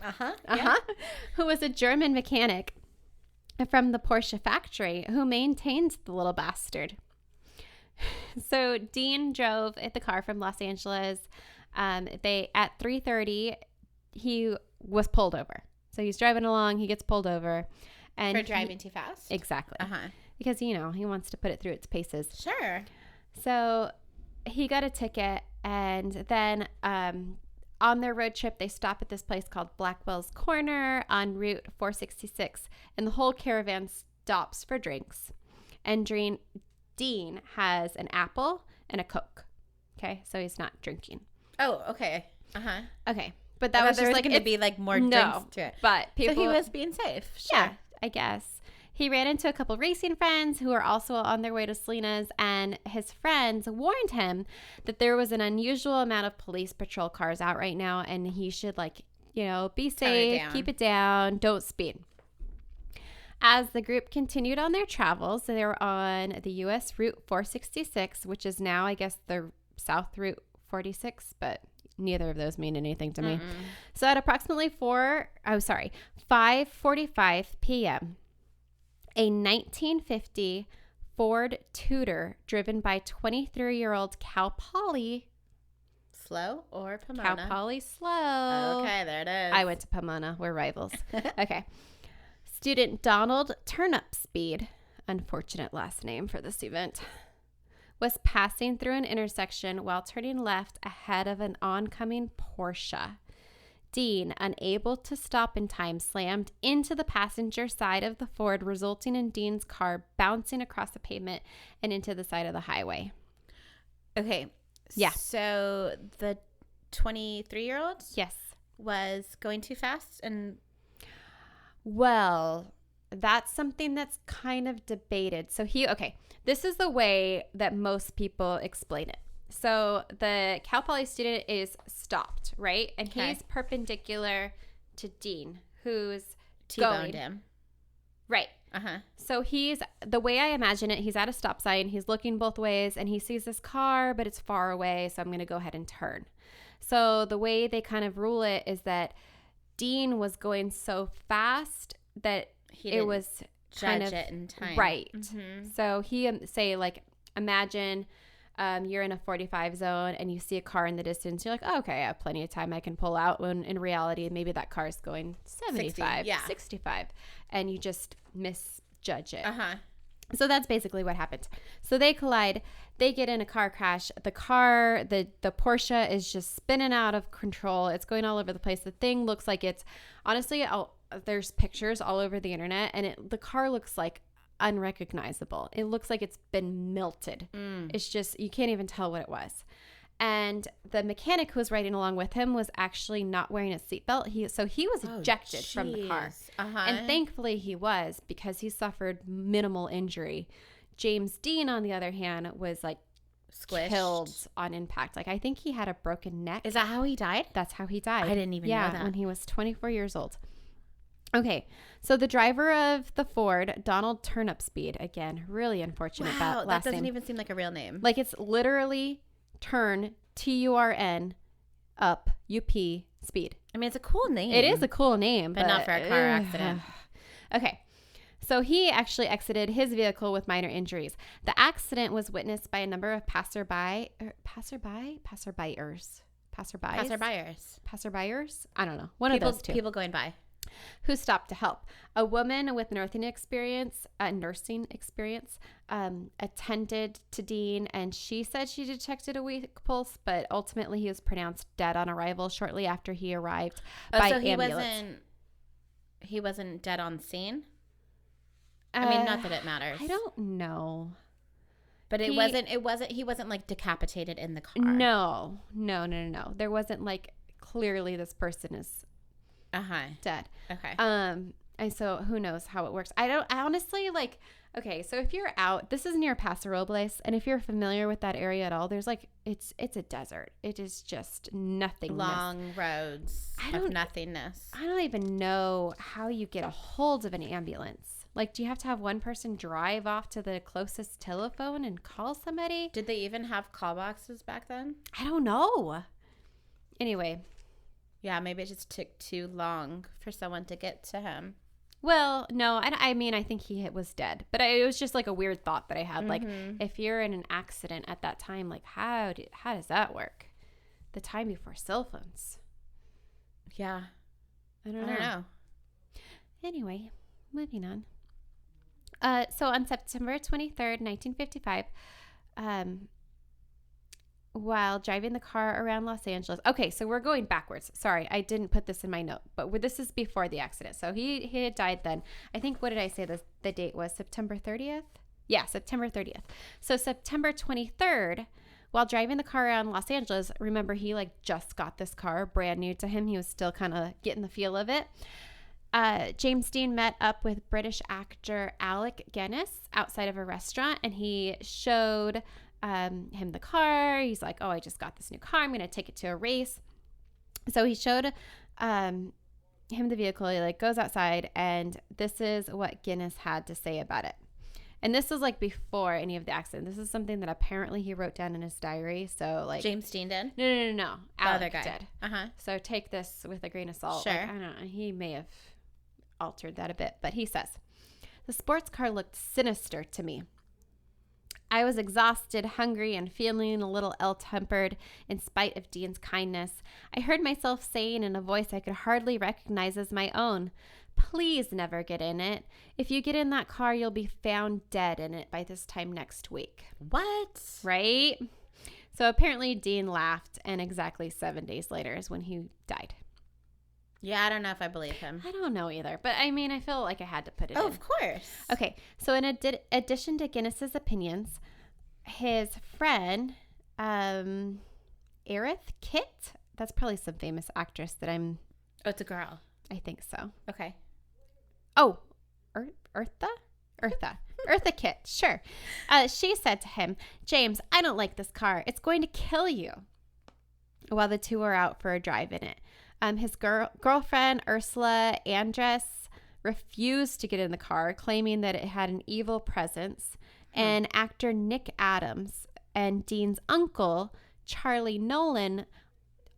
who was a German mechanic from the Porsche factory who maintained the little bastard. So Dean drove the car from Los Angeles. At 3:30, he was pulled over. So he's driving along. He gets pulled over. And For driving too fast? Exactly. Uh-huh. Because, he wants to put it through its paces. Sure. So he got a ticket. And then on their road trip, they stop at this place called Blackwell's Corner on Route 466. And the whole caravan stops for drinks. And Dean has an apple and a Coke. Okay, so he's not drinking. Oh, okay. Uh-huh. Okay, but that was just like going to be like more drinks to it. But people, so he was being safe. Sure. Yeah, I guess. He ran into a couple racing friends who were also on their way to Selena's, and his friends warned him that there was an unusual amount of police patrol cars out right now, and he should be safe, keep it down, don't speed. As the group continued on their travels, they were on the U.S. Route 466, which is now, I guess, the South Route 46, but neither of those mean anything to me. So at approximately 5:45 p.m., a 1950 Ford Tudor driven by 23-year-old Cal Poly. Slow or Pomona? Cal Poly Slow. Okay, there it is. I went to Pomona. We're rivals. Okay. Student Donald Turnipspeed, unfortunate last name for this event, was passing through an intersection while turning left ahead of an oncoming Porsche. Dean, unable to stop in time, slammed into the passenger side of the Ford, resulting in Dean's car bouncing across the pavement and into the side of the highway. Okay. Yeah. So the 23-year-old Yes. was going too fast and... Well, that's something that's kind of debated. So this is the way that most people explain it. So the Cal Poly student is stopped, right? And he's perpendicular to Dean, who's T-boned him. Right. Uh-huh. So the way I imagine it, he's at a stop sign, he's looking both ways, and he sees this car, but it's far away, so I'm going to go ahead and turn. So the way they kind of rule it is that Dean was going so fast that it was kind of it in time. Right. Mm-hmm. So he imagine you're in a 45 zone and you see a car in the distance. You're like, oh, okay, I have plenty of time. I can pull out. When in reality, maybe that car is going 75, 65, and you just misjudge it. Uh-huh. So that's basically what happened. So they collide. They get in a car crash. The Porsche is just spinning out of control. It's going all over the place. The thing looks like it's, honestly, there's pictures all over the internet, and the car looks like unrecognizable. It looks like it's been melted. It's just, you can't even tell what it was. And the mechanic who was riding along with him was actually not wearing a seatbelt. So he was ejected from the car. Uh-huh. And thankfully he was, because he suffered minimal injury. James Dean, on the other hand, was like Squished. Killed on impact. Like, I think he had a broken neck. Is that how he died? That's how he died. I didn't even know that. When he was 24 years old. Okay, so the driver of the Ford, Donald Turnipspeed, again, really unfortunate last that doesn't name. even seem like a real name. Like, it's literally turn, Turn, up, UP, speed. I mean, it's a cool name. It is a cool name. But not for a car accident. Okay, so he actually exited his vehicle with minor injuries. The accident was witnessed by a number of passerbyers? I don't know. One of those two. People going by. Who stopped to help. A woman with nursing experience attended to Dean, and she said she detected a weak pulse, but ultimately he was pronounced dead on arrival shortly after he arrived by ambulance. He wasn't dead on scene? I mean, not that it matters. I don't know. But he wasn't like decapitated in the car. No. There wasn't like, clearly this person is Uh-huh. dead. Okay. And so who knows how it works. I honestly, like, Okay, so if you're out, this is near Paso Robles, and if you're familiar with that area at all, there's like it's a desert. It is just nothingness. Long roads of nothingness. I don't even know how you get a hold of an ambulance. Like, do you have to have one person drive off to the closest telephone and call somebody? Did they even have call boxes back then? I don't know. Anyway. Yeah, maybe it just took too long for someone to get to him. Well, no, I mean, I think he was dead. But it was just like a weird thought that I had. Like, if you're in an accident at that time, like, how does that work? The time before cell phones. Yeah. I don't know. Anyway, moving on. So on September 23rd, 1955, while driving the car around Los Angeles. Okay, so we're going backwards. Sorry, I didn't put this in my note, but this is before the accident. So he had died then. I think, what did I say the date was? September 30th? Yeah, September 30th. So September 23rd, while driving the car around Los Angeles, remember he like just got this car, brand new to him. He was still kind of getting the feel of it. James Dean met up with British actor Alec Guinness outside of a restaurant, and he showed him the car. He's like, oh, I just got this new car. I'm going to take it to a race. So he showed him the vehicle. He like goes outside, and this is what Guinness had to say about it. And this was like before any of the accident. This is something that apparently he wrote down in his diary. So like James Dean did? No. Alec other guy did. Uh-huh. So take this with a grain of salt. Sure. Like, I don't know. He may have altered that a bit, but he says, the sports car looked sinister to me. I was exhausted, hungry, and feeling a little ill-tempered in spite of Dean's kindness. I heard myself saying in a voice I could hardly recognize as my own, please never get in it. If you get in that car, you'll be found dead in it by this time next week. What? Right? So apparently Dean laughed, and exactly 7 days later is when he died. Yeah, I don't know if I believe him. I don't know either, but I mean, I feel like I had to put it in. Oh, of course. Okay, so in addition to Guinness's opinions, his friend, Aerith Kitt, that's probably some famous actress that Oh, it's a girl. I think so. Okay. Oh, Eartha Kitt, sure. She said to him, James, I don't like this car. It's going to kill you. While the two were out for a drive in it. His girlfriend, Ursula Andress, refused to get in the car, claiming that it had an evil presence. And actor Nick Adams and Dean's uncle, Charlie Nolan,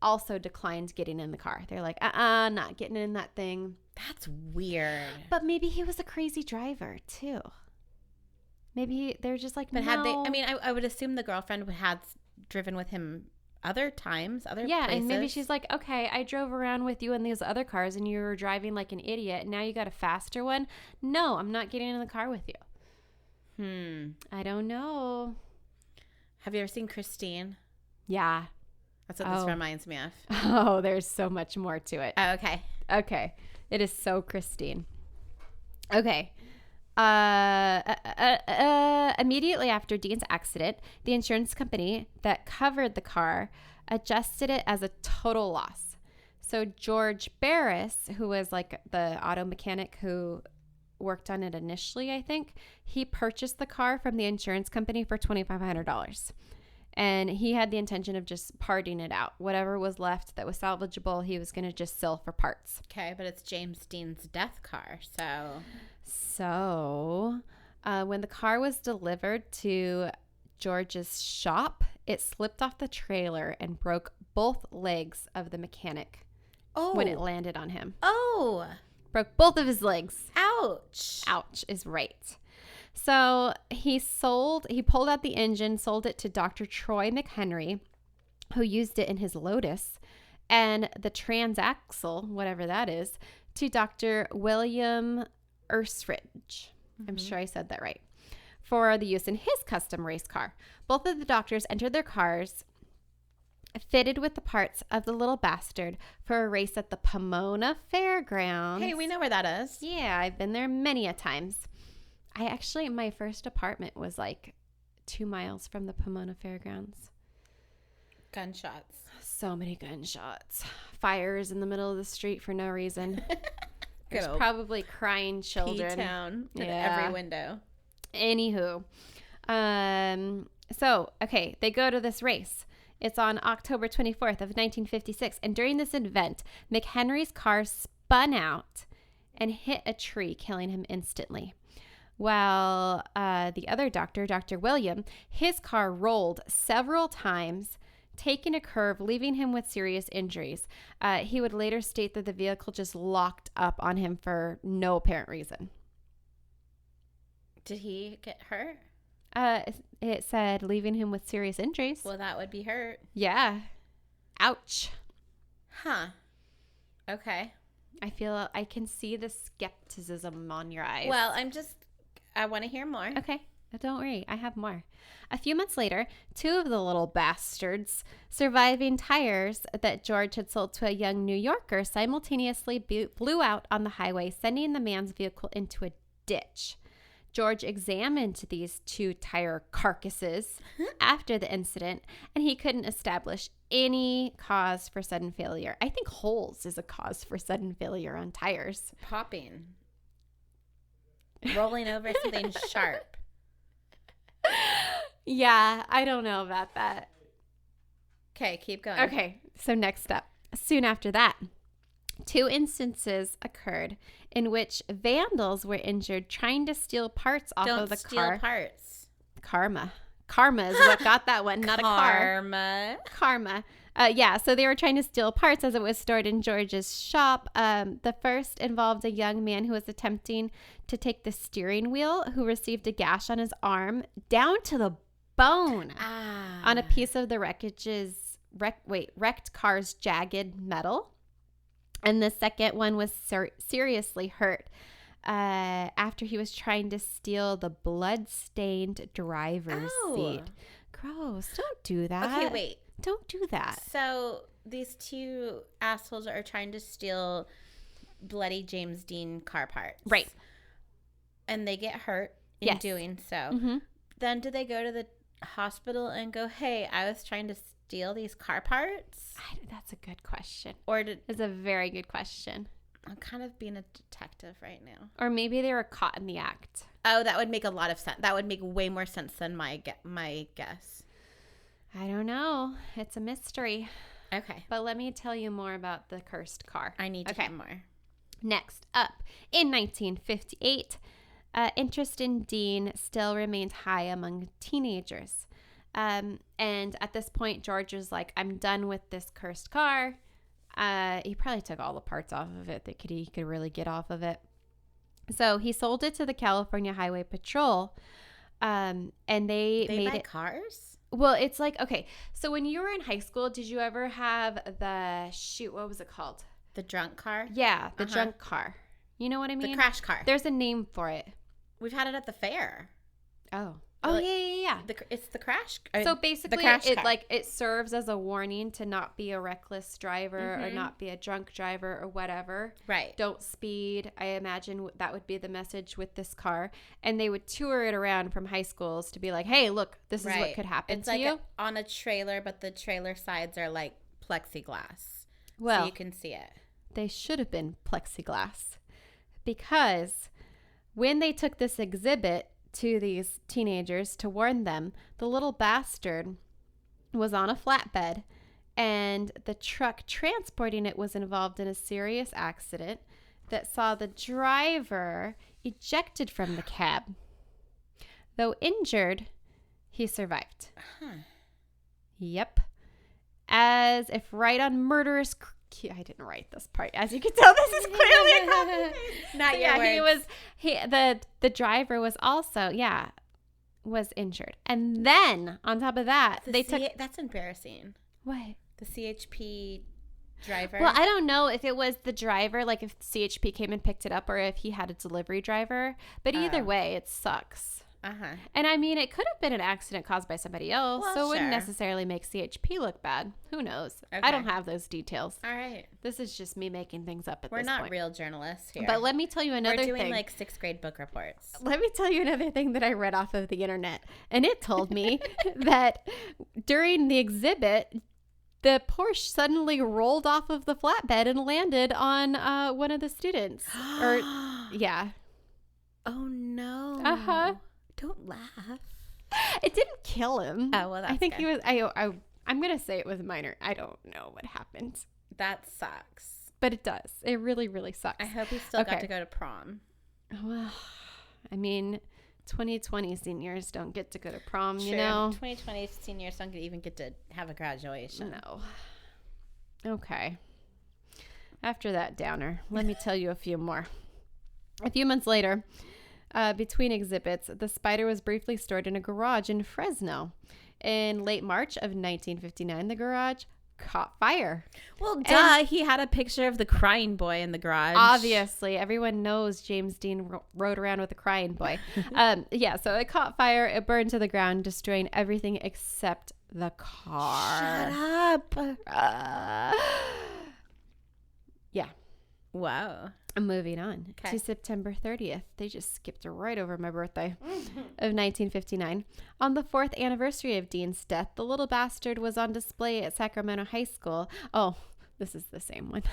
also declined getting in the car. They're like, not getting in that thing. That's weird. But maybe he was a crazy driver, too. Maybe they're just like, but no. had they, I mean, I would assume the girlfriend had driven with him other times, other places. And maybe she's like, okay, I drove around with you in these other cars and you were driving like an idiot. Now you got a faster one. No, I'm not getting in the car with you. I don't know. Have you ever seen Christine? Yeah. That's what this reminds me of. Oh, there's so much more to it. Oh, okay. Okay. It is so Christine. Okay. Immediately after Dean's accident, the insurance company that covered the car adjusted it as a total loss. So George Barris, who was like the auto mechanic who worked on it initially, I think, he purchased the car from the insurance company for $2,500. And he had the intention of just parting it out. Whatever was left that was salvageable, he was going to just sell for parts. Okay, but it's James Dean's death car, So, when the car was delivered to George's shop, it slipped off the trailer and broke both legs of the mechanic when it landed on him. Oh. Broke both of his legs. Ouch. Ouch is right. So he pulled out the engine, sold it to Dr. Troy McHenry, who used it in his Lotus, and the transaxle, whatever that is, to Dr. William Ersridge. I'm sure I said that right. For the use in his custom race car. Both of the doctors entered their cars fitted with the parts of the little bastard for a race at the Pomona Fairgrounds. Hey, we know where that is. Yeah, I've been there many a times. My first apartment was like 2 miles from the Pomona Fairgrounds. Gunshots. So many gunshots. Fires in the middle of the street for no reason. There's Good old probably crying children. P-town in Yeah. every window. Anywho. Okay, they go to this race. It's on October 24th of 1956. And during this event, McHenry's car spun out and hit a tree, killing him instantly. While the other doctor, Dr. William, his car rolled several times, taking a curve, leaving him with serious injuries. He would later state that the vehicle just locked up on him for no apparent reason. Did he get hurt? It said leaving him with serious injuries. Well, that would be hurt. Yeah. Ouch. Huh. Okay. I can see the skepticism on your eyes. Well, I want to hear more. Okay. Don't worry. I have more. A few months later, two of the little bastards surviving tires that George had sold to a young New Yorker simultaneously blew out on the highway, sending the man's vehicle into a ditch. George examined these two tire carcasses after the incident, and he couldn't establish any cause for sudden failure. I think holes is a cause for sudden failure on tires. Popping. Rolling over something sharp. Yeah, I don't know about that. Okay, keep going. Okay, so next up. Soon after that, two instances occurred in which vandals were injured trying to steal parts off of the car. Don't steal parts. Karma is what got that one, not a car. Karma. Yeah, so they were trying to steal parts as it was stored in George's shop. The first involved a young man who was attempting to take the steering wheel, who received a gash on his arm down to the bone on a piece of the wrecked car's jagged metal. And the second one was seriously hurt after he was trying to steal the blood-stained driver's seat. Gross. Don't do that. Okay, wait. Don't do that. So these two assholes are trying to steal bloody James Dean car parts. Right. And they get hurt in doing so. Mm-hmm. Then do they go to the hospital and go, hey, I was trying to steal these car parts? That's a good question. It's a very good question. I'm kind of being a detective right now. Or maybe they were caught in the act. Oh, that would make a lot of sense. That would make way more sense than my guess. I don't know. It's a mystery. Okay. But let me tell you more about the cursed car. I need to hear more. Next up, in 1958, interest in Dean still remained high among teenagers. And at this point, George was like, I'm done with this cursed car. He probably took all the parts off of it that he could really get off of it. So he sold it to the California Highway Patrol. And they made buy it cars? Well, it's like, okay, so when you were in high school, did you ever have what was it called? The drunk car? Yeah, the drunk car. You know what I mean? The crash car. There's a name for it. We've had it at the fair. Oh. Well, yeah. It's the crash. So basically, it serves as a warning to not be a reckless driver or not be a drunk driver or whatever. Right. Don't speed. I imagine that would be the message with this car. And they would tour it around from high schools to be like, hey, look, this is what could happen to you. It's like on a trailer, but the trailer sides are like plexiglass. Well, so you can see it. They should have been plexiglass, because when they took this exhibit to these teenagers to warn them, the little bastard was on a flatbed, and the truck transporting it was involved in a serious accident that saw the driver ejected from the cab. Though injured, he survived. Yep. As if right on murderous... I didn't write this part. As you can tell, this is clearly a copy. Not your words. The driver was also, was injured. And then on top of that, that's embarrassing. What? The CHP driver. Well, I don't know if it was the driver, like if CHP came and picked it up, or if he had a delivery driver. But either way, it sucks. And I mean, it could have been an accident caused by somebody else, so it wouldn't necessarily make CHP look bad. Who knows? Okay. I don't have those details. All right. This is just me making things up at this point. We're not real journalists here. But let me tell you another thing. We're doing like 6th grade book reports. Let me tell you another thing that I read off of the internet. And it told me that during the exhibit, the Porsche suddenly rolled off of the flatbed and landed on one of the students. Yeah. Oh, no. Uh-huh. Don't laugh. It didn't kill him. Oh, well, that's I think good. he was. I'm gonna say it was minor. I don't know what happened, That sucks. but it does. It really, really sucks. I hope he still got Okay. to go to prom. Well, I mean, 2020 seniors don't get to go to prom, True. you know? 2020 seniors don't even get to have a graduation. No. Okay. After that downer, let me tell you a few more. A few months later, between exhibits, the spider was briefly stored in a garage in Fresno. In late March of 1959, the garage caught fire. Well, duh. He had a picture of the crying boy in the garage. Obviously, everyone knows James Dean rode around with a crying boy. Yeah, so it caught fire. It burned to the ground, destroying everything except the car. Shut up. Yeah. Wow. Moving on Okay. to September 30th. They just skipped right over my birthday of 1959. On the 4th anniversary of Dean's death, the little bastard was on display at Sacramento High School. Oh, this is the same one.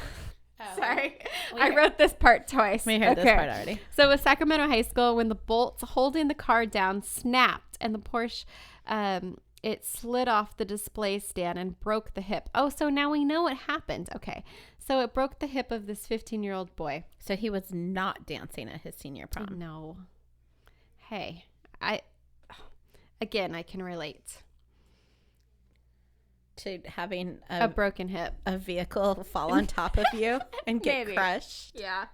Oh. Sorry. We I heard- wrote this part twice. We heard this part already. So with Sacramento High School, when the bolts holding the car down snapped and the Porsche, it slid off the display stand and broke the hip. Oh, so now we know what happened. Okay. So it broke the hip of this 15-year-old boy. So he was not dancing at his senior prom. No. Hey, I can relate. To having A broken hip. a vehicle fall on top of you and get Maybe. crushed. Yeah.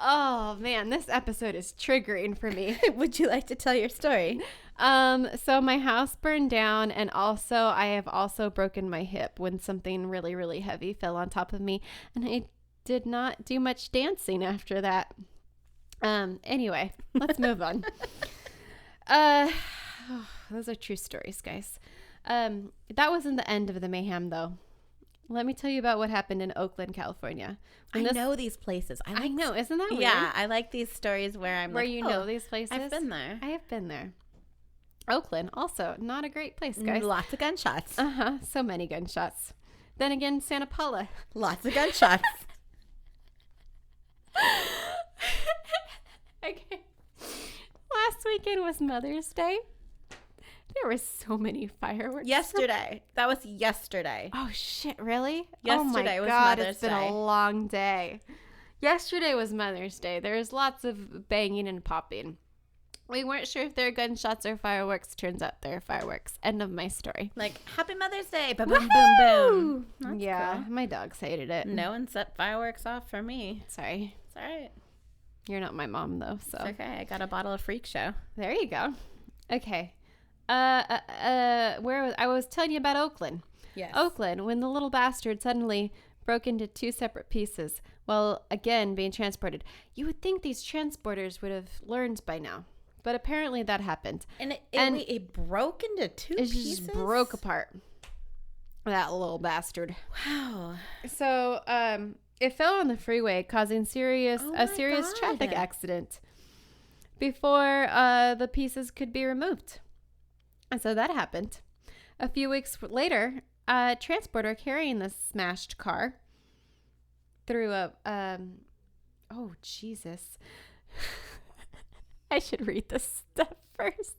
Oh, man, this episode is triggering for me. Would you like to tell your story? So my house burned down, and also I have also broken my hip when something really, really heavy fell on top of me, and I did not do much dancing after that. Anyway, let's move on. Those are true stories, guys. That wasn't the end of the mayhem, though. Let me tell you about what happened in Oakland, California. I know these places. I know, isn't that weird? Yeah, I like these stories where I'm Where like, you oh, know these places. I've been there. I have been there. Oakland, also not a great place, guys. Lots of gunshots. So many gunshots. Then again, Santa Paula. Lots of gunshots. Okay. Last weekend was Mother's Day. There were so many fireworks. Yesterday. That was yesterday. Oh shit, really? Yesterday oh my was God, Mother's it's been Day. a long day. Yesterday was Mother's Day. There's lots of banging and popping. We weren't sure if they're gunshots or fireworks. Turns out they're fireworks. End of my story. Like, Happy Mother's Day. Boom, boom, boom, boom. That's Yeah, cool. my dogs hated it. No one set fireworks off for me. Sorry. It's all right. You're not my mom, though, so. It's okay. I got a bottle of Freak Show. There you go. Okay. Where was I was telling you about Oakland. Yes. Oakland, when the little bastard suddenly broke into two separate pieces while again being transported. You would think these transporters would have learned by now, but apparently that happened. And And it broke into two It pieces? just broke apart. That little bastard. Wow. So, it fell on the freeway, causing a serious God. traffic accident before the pieces could be removed. And so that happened. A few weeks later, a transporter carrying the smashed car through a oh Jesus. I should read this stuff first.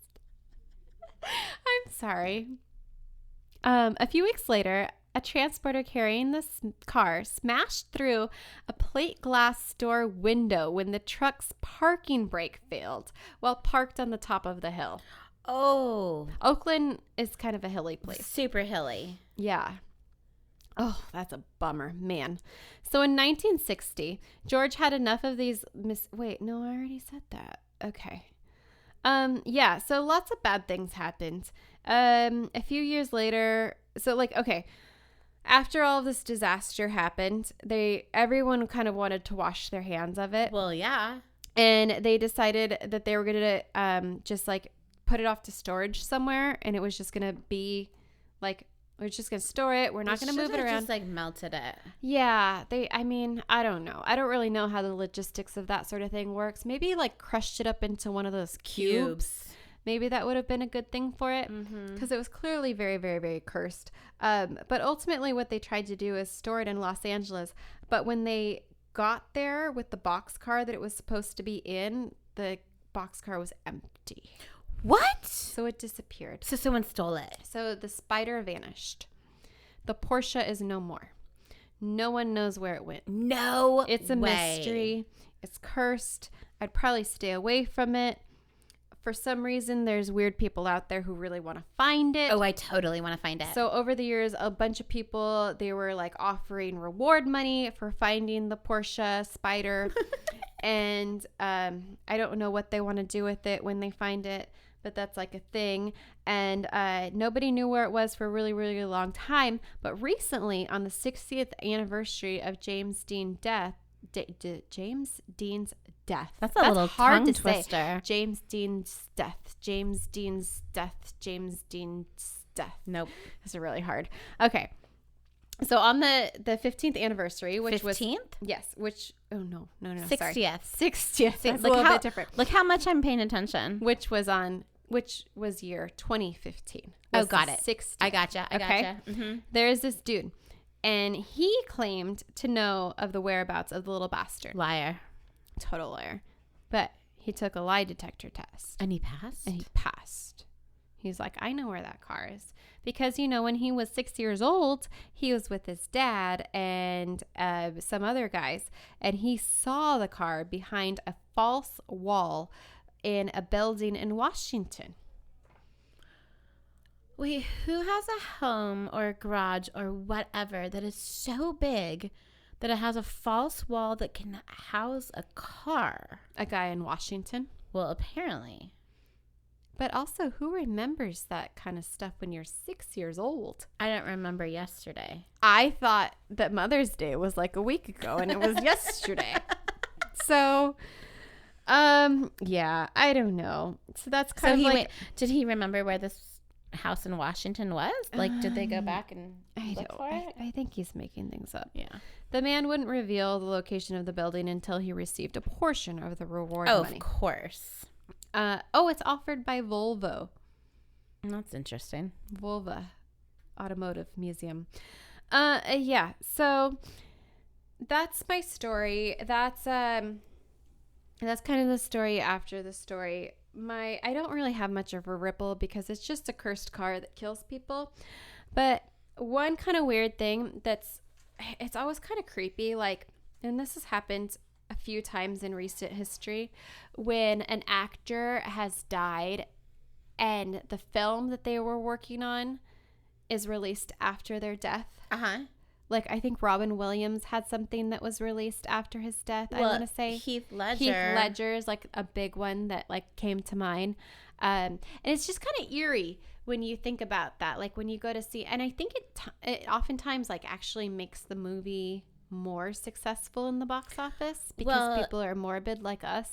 I'm sorry. A few weeks later, a transporter carrying the car smashed through a plate glass store window when the truck's parking brake failed while parked on the top of the hill. Oh. Oakland is kind of a hilly place. Super hilly. Yeah. Oh, that's a bummer, man. So in 1960, George had enough of these wait, no, I already said that. Okay. Yeah, so lots of bad things happened. A few years later, so like, okay, after all of this disaster happened, everyone kind of wanted to wash their hands of it. Well, yeah. And they decided that they were going to just like put it off to storage somewhere, and it was just going to be like, we're just going to store it. We're not going to move it around. Just like melted it. Yeah, I don't know. I don't really know how the logistics of that sort of thing works. Maybe like crushed it up into one of those cubes. Maybe that would have been a good thing for it because it was clearly very, very, very cursed. But ultimately what they tried to do is store it in Los Angeles. But when they got there with the boxcar that it was supposed to be in, the boxcar was empty. What? So it disappeared. So someone stole it. So the Spider vanished. The Porsche is no more. No one knows where it went. No It's a mystery. It's cursed. I'd probably stay away from it. For some reason, there's weird people out there who really want to find it. Oh, I totally want to find it. So over the years, a bunch of people, they were like offering reward money for finding the Porsche Spider. And I don't know what they want to do with it when they find it, but that's like a thing. And nobody knew where it was for a really, really long time. But recently, on the 60th anniversary of James Dean's death, James Dean's death. That's a little hard tongue to twister. say. James Dean's death. James Dean's death. James Dean's death. Nope. This is really hard. Okay. So on the 15th anniversary, which 15th? was yes, which oh no, 60th. sorry. 60th. That's a Look little how- bit different. Look how much I'm paying attention. Which was year 2015. Oh, Was got the it. 60th. I gotcha. Okay. Mm-hmm. There's this dude, and he claimed to know of the whereabouts of the little bastard. Liar. Total liar. But he took a lie detector test. And he passed? And he passed. He's like, I know where that car is. Because, when he was 6 years old, he was with his dad and some other guys. And he saw the car behind a false wall in a building in Washington. Wait, who has a home or a garage or whatever that is so big that it has a false wall that can house a car? A guy in Washington. Well, apparently. But also, who remembers that kind of stuff when you're 6 years old? I don't remember yesterday. I thought that Mother's Day was like a week ago, and it was yesterday. So, yeah, I don't know. So that's kind of like... Did he remember where this house in Washington was? Like, did they go back and look for it? I think he's making things up. Yeah. The man wouldn't reveal the location of the building until he received a portion of the reward Oh, money. of course. It's offered by Volvo. That's interesting. Volvo Automotive Museum. Yeah. So that's my story. That's kind of the story after the story. I don't really have much of a ripple because it's just a cursed car that kills people. But one kind of weird thing it's always kind of creepy, like, and this has happened a few times in recent history, when an actor has died and the film that they were working on is released after their death. Uh-huh. Like, I think Robin Williams had something that was released after his death. Well, I want to say Heath Ledger. Heath Ledger is like a big one that like came to mind. And it's just kind of eerie when you think about that. Like when you go to see, and I think it oftentimes like actually makes the movie more successful in the box office because people are morbid like us.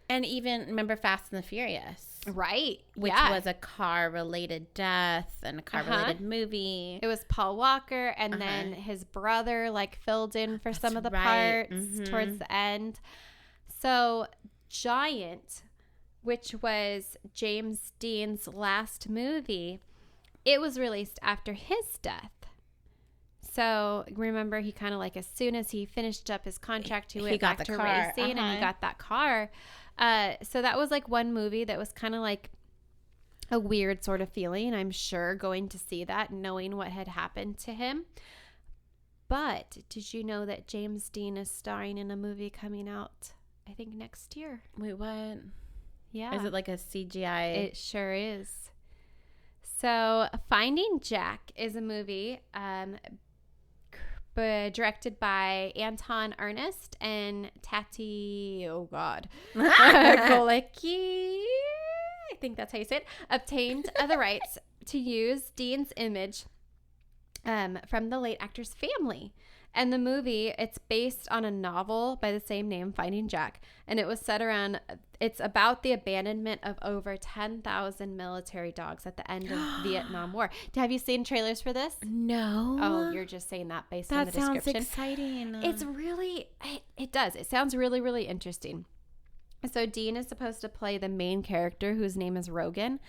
And even remember Fast and the Furious, Right. which was a car-related death and a car-related movie. It was Paul Walker, and then his brother like filled in for some of the right. parts towards the end. So Giant, which was James Dean's last movie, it was released after his death. So remember, he kind of like as soon as he finished up his contract, he went back to racing and he got that car. So that was like one movie that was kind of like a weird sort of feeling, I'm sure, going to see that, knowing what had happened to him. But did you know that James Dean is starring in a movie coming out, I think, next year? Wait, what? Yeah. Is it like a CGI? It sure is. So Finding Jack is a movie directed by Anton Ernest and Tati, Golecki, I think that's how you say it, obtained the rights to use Dean's image from the late actor's family. And the movie, it's based on a novel by the same name, Finding Jack. And it was set around, it's about the abandonment of over 10,000 military dogs at the end of the Vietnam War. Have you seen trailers for this? No. Oh, you're just saying that based on the description. That sounds exciting. It's really, it does. It sounds really, really interesting. So Dean is supposed to play the main character whose name is Rogan.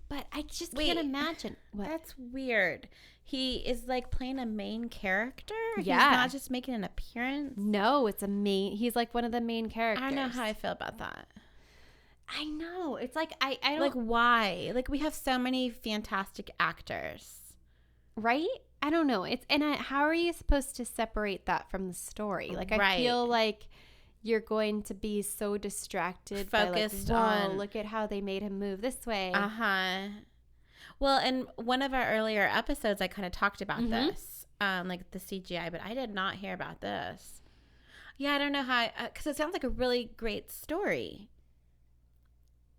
But I just can't imagine. What? That's weird. He is like playing a main character? Yeah. He's not just making an appearance? No, he's like one of the main characters. I don't know how I feel about that. I know. It's like I don't Like, why? Like, we have so many fantastic actors. right? I don't know. How are you supposed to separate that from the story? Like, I Right. feel like you're going to be so distracted Focused by like, whoa, on- look at how they made him move this way. Uh-huh. Well, in one of our earlier episodes, I kind of talked about this, like the CGI, but I did not hear about this. Yeah, I don't know how, because it sounds like a really great story.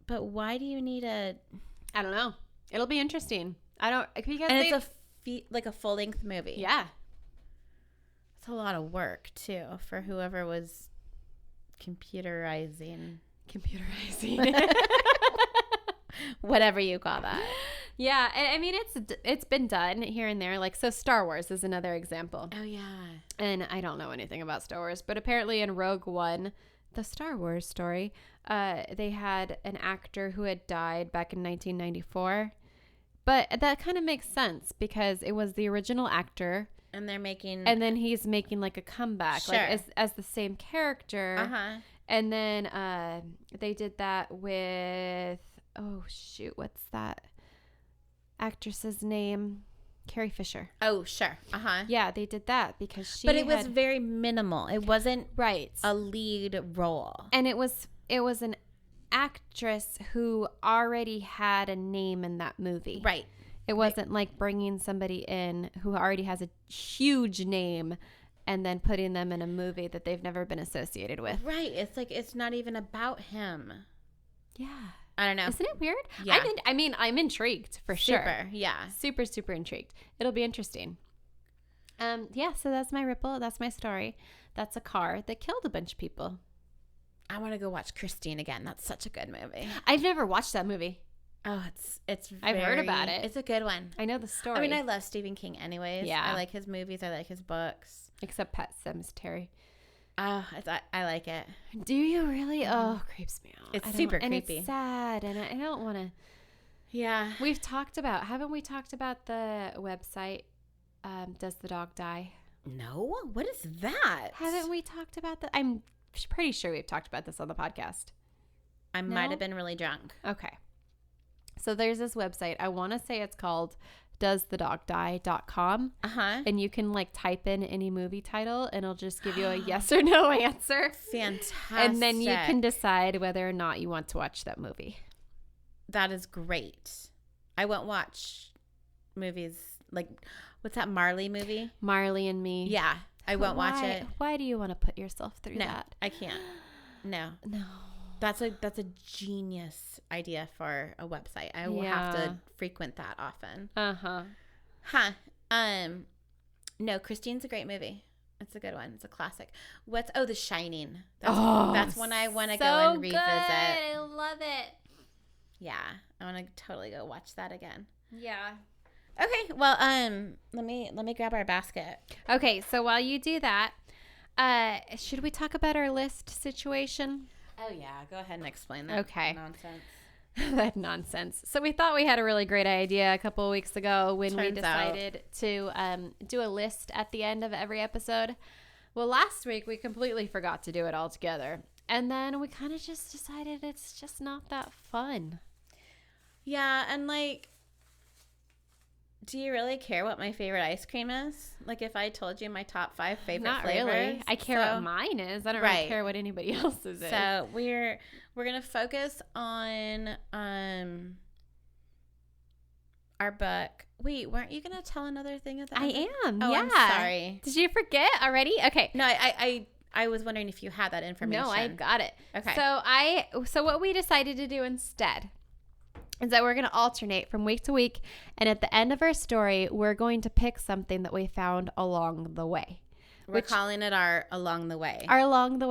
But why do you need I don't know. It'll be interesting. Because and it's like a full-length movie. yeah. It's a lot of work, too, for whoever was computerizing. Whatever you call that. Yeah, I mean it's been done here and there. Like, so Star Wars is another example. Oh, yeah. And I don't know anything about Star Wars, but apparently in Rogue One, the Star Wars story, they had an actor who had died back in 1994. But that kind of makes sense because it was the original actor. And they're making... And then he's making like a comeback, Sure. like as the same character. Uh-huh. And then they did that with, oh shoot, what's that actress's name? Carrie Fisher. Oh, sure. Uh-huh. Yeah, they did that because she But it was very minimal. It wasn't right. a lead role. And it was an actress who already had a name in that movie. Right. It wasn't like bringing somebody in who already has a huge name and then putting them in a movie that they've never been associated with. Right. It's like it's not even about him. Yeah. I don't know. Isn't it weird? Yeah. I'm intrigued for sure. Super. Yeah. Super, super intrigued. It'll be interesting. Yeah, so that's my ripple. That's my story. That's a car that killed a bunch of people. I want to go watch Christine again. That's such a good movie. I've never watched that movie. Oh, it's I've heard about it. It's a good one. I know the story. I mean, I love Stephen King anyways. Yeah. I like his movies. I like his books. Except Pet Sematary. Oh, I like it. Do you really? Oh, creeps me out. It's I don't- super and creepy. It's sad, and I don't want to. Yeah. Haven't we talked about the website, Does the Dog Die? No? What is that? Haven't we talked about that? I'm pretty sure we've talked about this on the podcast. I No? might have been really drunk. Okay. So there's this website. I want to say it's called doesthedogdie.com. Uh-huh. And you can like type in any movie title and it'll just give you a yes or no answer. Fantastic. And then you can decide whether or not you want to watch that movie. That is great. I won't watch movies like, what's that Marley movie? Marley and Me. Yeah. I won't watch it. Why do you want to put yourself through No, that? I can't. No. No. That's a genius idea for a website. I will have Yeah. to frequent that often. Uh-huh. Huh. No, Christine's a great movie. It's a good one. It's a classic. The Shining. That's one I want to go and revisit. Good. I love it. Yeah. I want to totally go watch that again. Yeah. Okay. Well, let me grab our basket. Okay, so while you do that, should we talk about our list situation? Oh yeah, go ahead and explain that. Okay. Nonsense. That nonsense. So we thought we had a really great idea a couple of weeks ago when we Turns out. decided to do a list at the end of every episode. Well, last week we completely forgot to do it all together. And then we kind of just decided it's just not that fun. Yeah, and like, do you really care what my favorite ice cream is? Like, if I told you my top 5 favorite Not flavors? really. I care what mine is. I don't really Right. care what anybody else's is. So we're gonna focus on our book. Wait, weren't you gonna tell another thing at the end? I am. Oh, yeah. I'm sorry. Did you forget already? Okay. No, I was wondering if you had that information. No, I've got it. Okay. So what we decided to do instead is that we're going to alternate from week to week, and at the end of our story, we're going to pick something that we found along the way. We're calling it our along the way. Our along the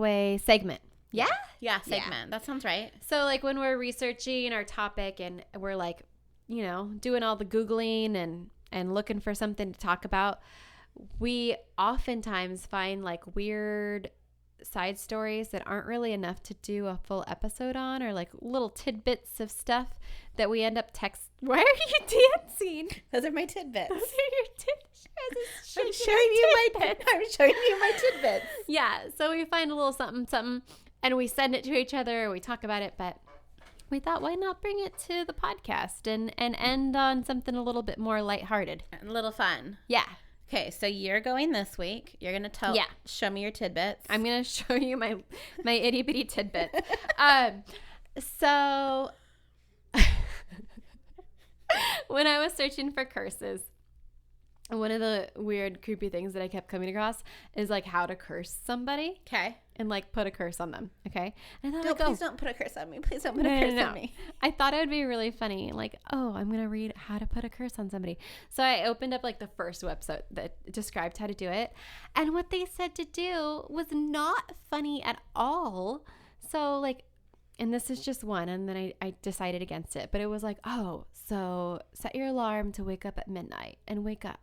way segment. Yeah? Yeah, segment. That sounds right. So like when we're researching our topic and we're like, you know, doing all the Googling and looking for something to talk about, we oftentimes find like weird side stories that aren't really enough to do a full episode on, or like little tidbits of stuff that we end up Why are you dancing? Those are my tidbits. Those are your tidbits. I'm showing you my tidbits. Yeah, so we find a little something, and we send it to each other. We talk about it, but we thought, why not bring it to the podcast and end on something a little bit more lighthearted? A little fun. Yeah. Okay, so you're going this week. You're going to show me your tidbits. I'm going to show you my itty bitty tidbits. So when I was searching for curses, one of the weird, creepy things that I kept coming across is like how to curse somebody. Okay. And like put a curse on them. Okay. And I thought, Please don't put a curse on me. Please don't put a curse on me. I thought it would be really funny. Like, oh, I'm going to read how to put a curse on somebody. So I opened up like the first website that described how to do it. And what they said to do was not funny at all. So like, and this is just one. And then I decided against it. But it was like, oh, so set your alarm to wake up at midnight and wake up.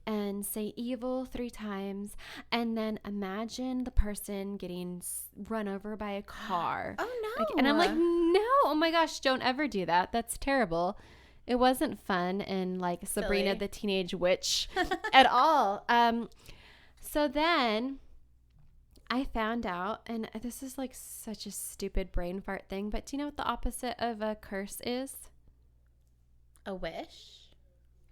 And say evil 3 times, and then imagine the person getting run over by a car. Oh, no. And I'm like, no, oh my gosh, don't ever do that. That's terrible. It wasn't fun and like Sabrina the Teenage Witch at all. So then I found out, and this is like such a stupid brain fart thing, but do you know what the opposite of a curse is? A wish?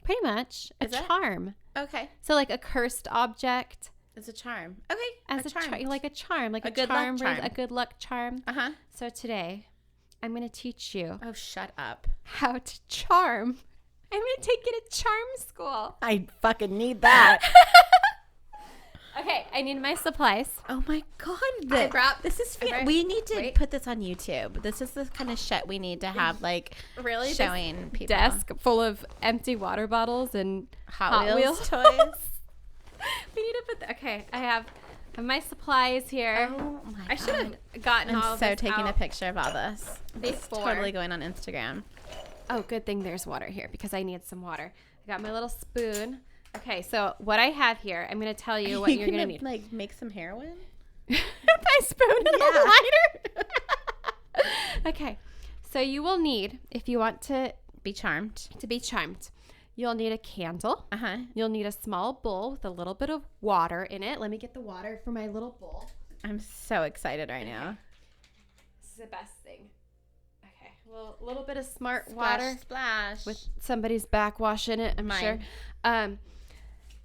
Pretty much. A charm. Okay. So like a cursed object. It's a charm. Okay. As a charm. Like a charm. Like a good charm. luck charm. A good luck charm. Uh-huh. So today, I'm going to teach you. Oh, shut up. How to charm. I'm going to take you to charm school. I fucking need that. Okay, I need my supplies. Oh my God. This is we need to put this on YouTube. This is the kind of shit we need to have, like, really showing people. Desk full of empty water bottles and Hot Wheels toys. We need to put okay, I have my supplies here. Oh my God. I should have gotten all of this taking out a picture of all this. It's before. totally going on Instagram. Oh, good thing there's water here because I need some water. I got my little spoon. Okay, so what I have here, I'm going to tell you what you're going to need. Like make some heroin? My spoon and a lighter. Okay, so you will need, if you want to be charmed, you'll need a candle. Uh-huh. You'll need a small bowl with a little bit of water in it. Let me get the water for my little bowl. I'm so excited right now. This is the best thing. Okay, well, a little bit of smart Splash, water. splash. With somebody's backwash in it, I'm sure.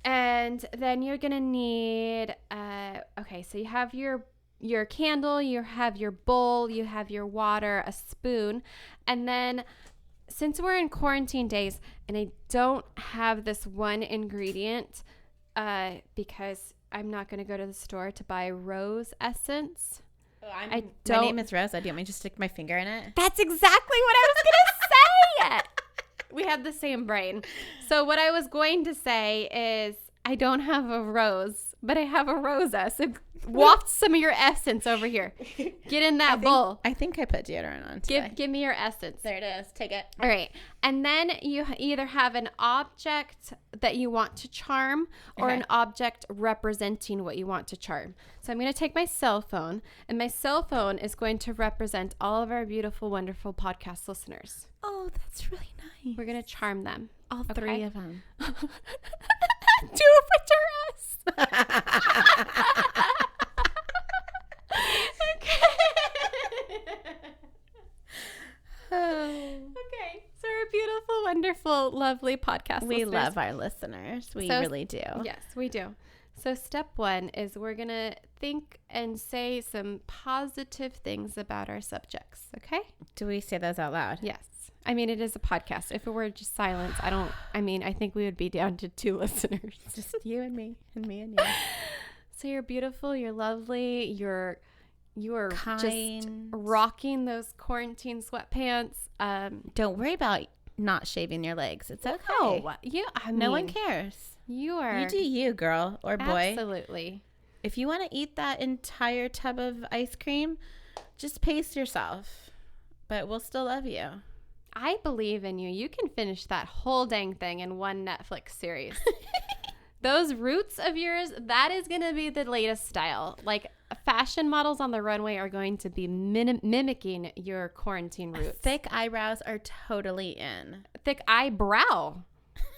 And then you're going to need, okay, so you have your candle, you have your bowl, you have your water, a spoon. And then since we're in quarantine days and I don't have this one ingredient because I'm not going to go to the store to buy rose essence. Oh, my name is Rosa. Do you want me to just stick my finger in it? That's exactly what I was going to say. We have the same brain. So what I was going to say is I don't have a rose, but I have a Rosa. So waft some of your essence over here. Get in that bowl. I think I put deodorant on today. Give me your essence. There it is. Take it. All right. And then you either have an object that you want to charm or an object representing what you want to charm. So I'm going to take my cell phone, and my cell phone is going to represent all of our beautiful, wonderful podcast listeners. Oh, that's really nice. We're going to charm them. All 3 of them. Do it for us. Okay. So our beautiful, wonderful, lovely podcast We listeners. love our listeners. We really do. Yes, we do. So step 1 is we're going to think and say some positive things about our subjects. Okay? Do we say those out loud? Yes. I mean, it is a podcast. If it were just silence, I think we would be down to 2 listeners. Just you and me and me and you. So you're beautiful. You're lovely. You're kind. Just rocking those quarantine sweatpants. Don't worry about not shaving your legs. It's okay. No, no one cares. You are. You do you, girl or boy. Absolutely. If you want to eat that entire tub of ice cream, just pace yourself. But we'll still love you. I believe in you. You can finish that whole dang thing in one Netflix series. Those roots of yours, that is going to be the latest style. Like fashion models on the runway are going to be mimicking your quarantine roots. Thick eyebrows are totally in. Thick eyebrow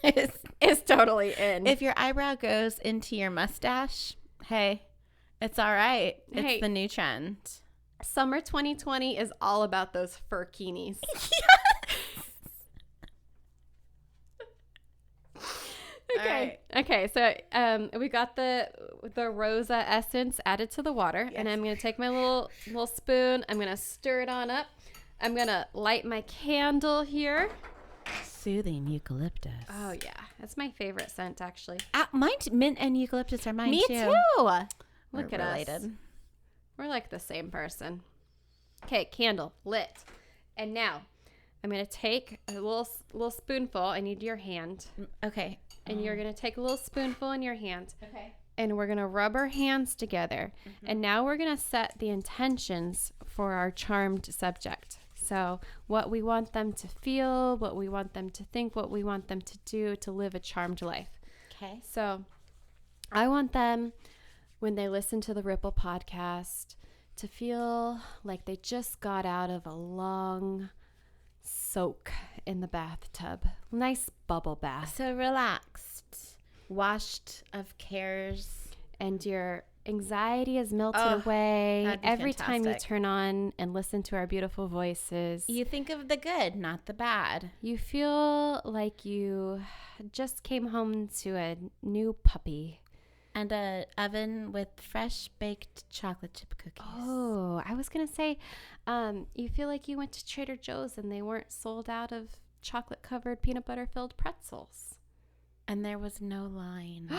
is totally in. If your eyebrow goes into your mustache, hey, it's all right. It's the new trend. Summer 2020 is all about those furkinis. Okay. All Okay. So we got the Rosa essence added to the water, and I'm gonna take my little spoon. I'm gonna stir it on up. I'm gonna light my candle here. Soothing eucalyptus. Oh yeah, that's my favorite scent actually. Mine, mint and eucalyptus are mine Me too. Look at related. us. We're like the same person. Okay, candle lit, and now I'm gonna take a little spoonful. I need your hand. Okay. And you're going to take a little spoonful in your hand. Okay. And we're going to rub our hands together. Mm-hmm. And now we're going to set the intentions for our charmed subject. So what we want them to feel, what we want them to think, what we want them to do to live a charmed life. Okay. So I want them, when they listen to the Ripple podcast, to feel like they just got out of a long soak in the bathtub. Nice bubble bath. So relaxed, washed of cares. And your anxiety is melted away. that'd be Every time you fantastic. turn on and listen to our beautiful voices, You think of the good, not the bad. you feel like you just came home to a new puppy. And a oven with fresh baked chocolate chip cookies. Oh, I was going to say, you feel like you went to Trader Joe's and they weren't sold out of chocolate covered peanut butter filled pretzels. And there was no line.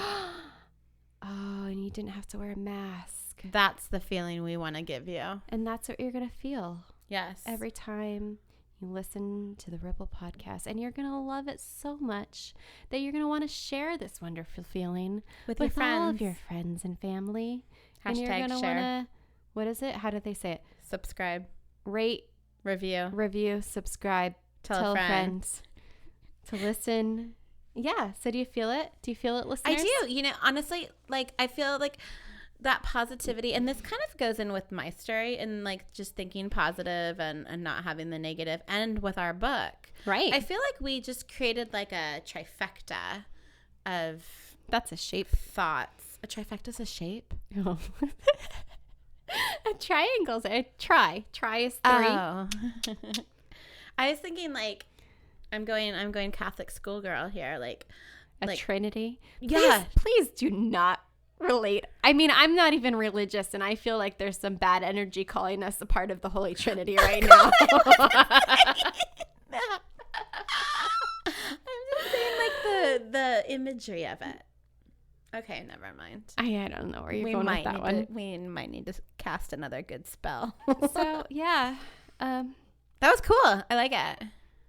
Oh, and you didn't have to wear a mask. That's the feeling we want to give you. And that's what you're going to feel Yes. every time you listen to the Ripple podcast. And you're going to love it so much that you're going to want to share this wonderful feeling with your all of friends. your friends and family. And you're Hashtag going to share. want to, what is it? How do they say it? Subscribe. Rate, Review. review, subscribe, Tell a friend. friends to listen. Yeah. So do you feel it? Do you feel it, listeners? I do. You know, honestly, like, I feel like that positivity, and this kind of goes in with my story and like just thinking positive and not having the negative, and with our book. Right. I feel like we just created like a trifecta of That's a shape. thoughts. A trifecta's a shape? Oh. A triangle's a try. Try is 3. Oh. I was thinking like I'm going Catholic schoolgirl here, like A trinity. Yeah. Please do not relate. I mean, I'm not even religious, and I feel like there's some bad energy calling us a part of the Holy Trinity right now. I'm just saying like the imagery of it. Okay, never mind. I don't know where you're going with that one. We might need to cast another good spell. So yeah, That was cool. I like it.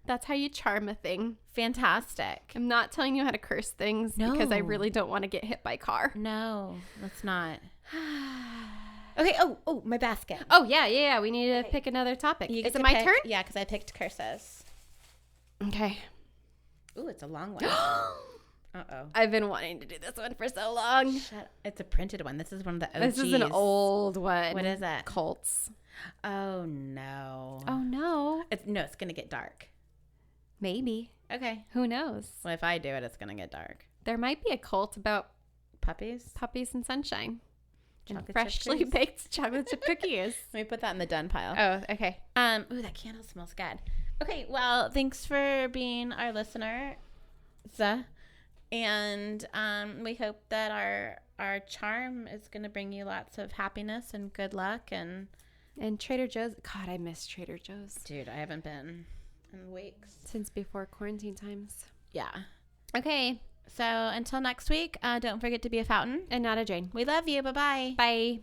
that's how you charm a thing. Fantastic. I'm not telling you how to curse things because I No. really don't want to get hit by a car. No, let's not. Okay. Oh, my basket. Oh yeah. We need to pick another topic. You Is get it to my pick- turn? Yeah, because I picked curses. Okay. Ooh, it's a long one. Uh-oh. I've been wanting to do this one for so long. Shut. It's a printed one. This is one of the OGs. This is an old one. What is it? Cults. Oh, no. Oh no. It's going to get dark. Maybe. Okay. Who knows? Well, if I do it, it's going to get dark. There might be a cult about Puppies? puppies and sunshine. And Chocolate chip freshly cookies? baked chocolate chip cookies. Let me put that in the done pile. Oh, okay. Ooh, that candle smells good. Okay, well, thanks for being our listener, and we hope that our charm is going to bring you lots of happiness and good luck. And Trader Joe's. God, I miss Trader Joe's dude, I haven't been in weeks. since before quarantine times. Yeah. Okay. So until next week, don't forget to be a fountain. And not a drain. We love you. Bye-bye. Bye.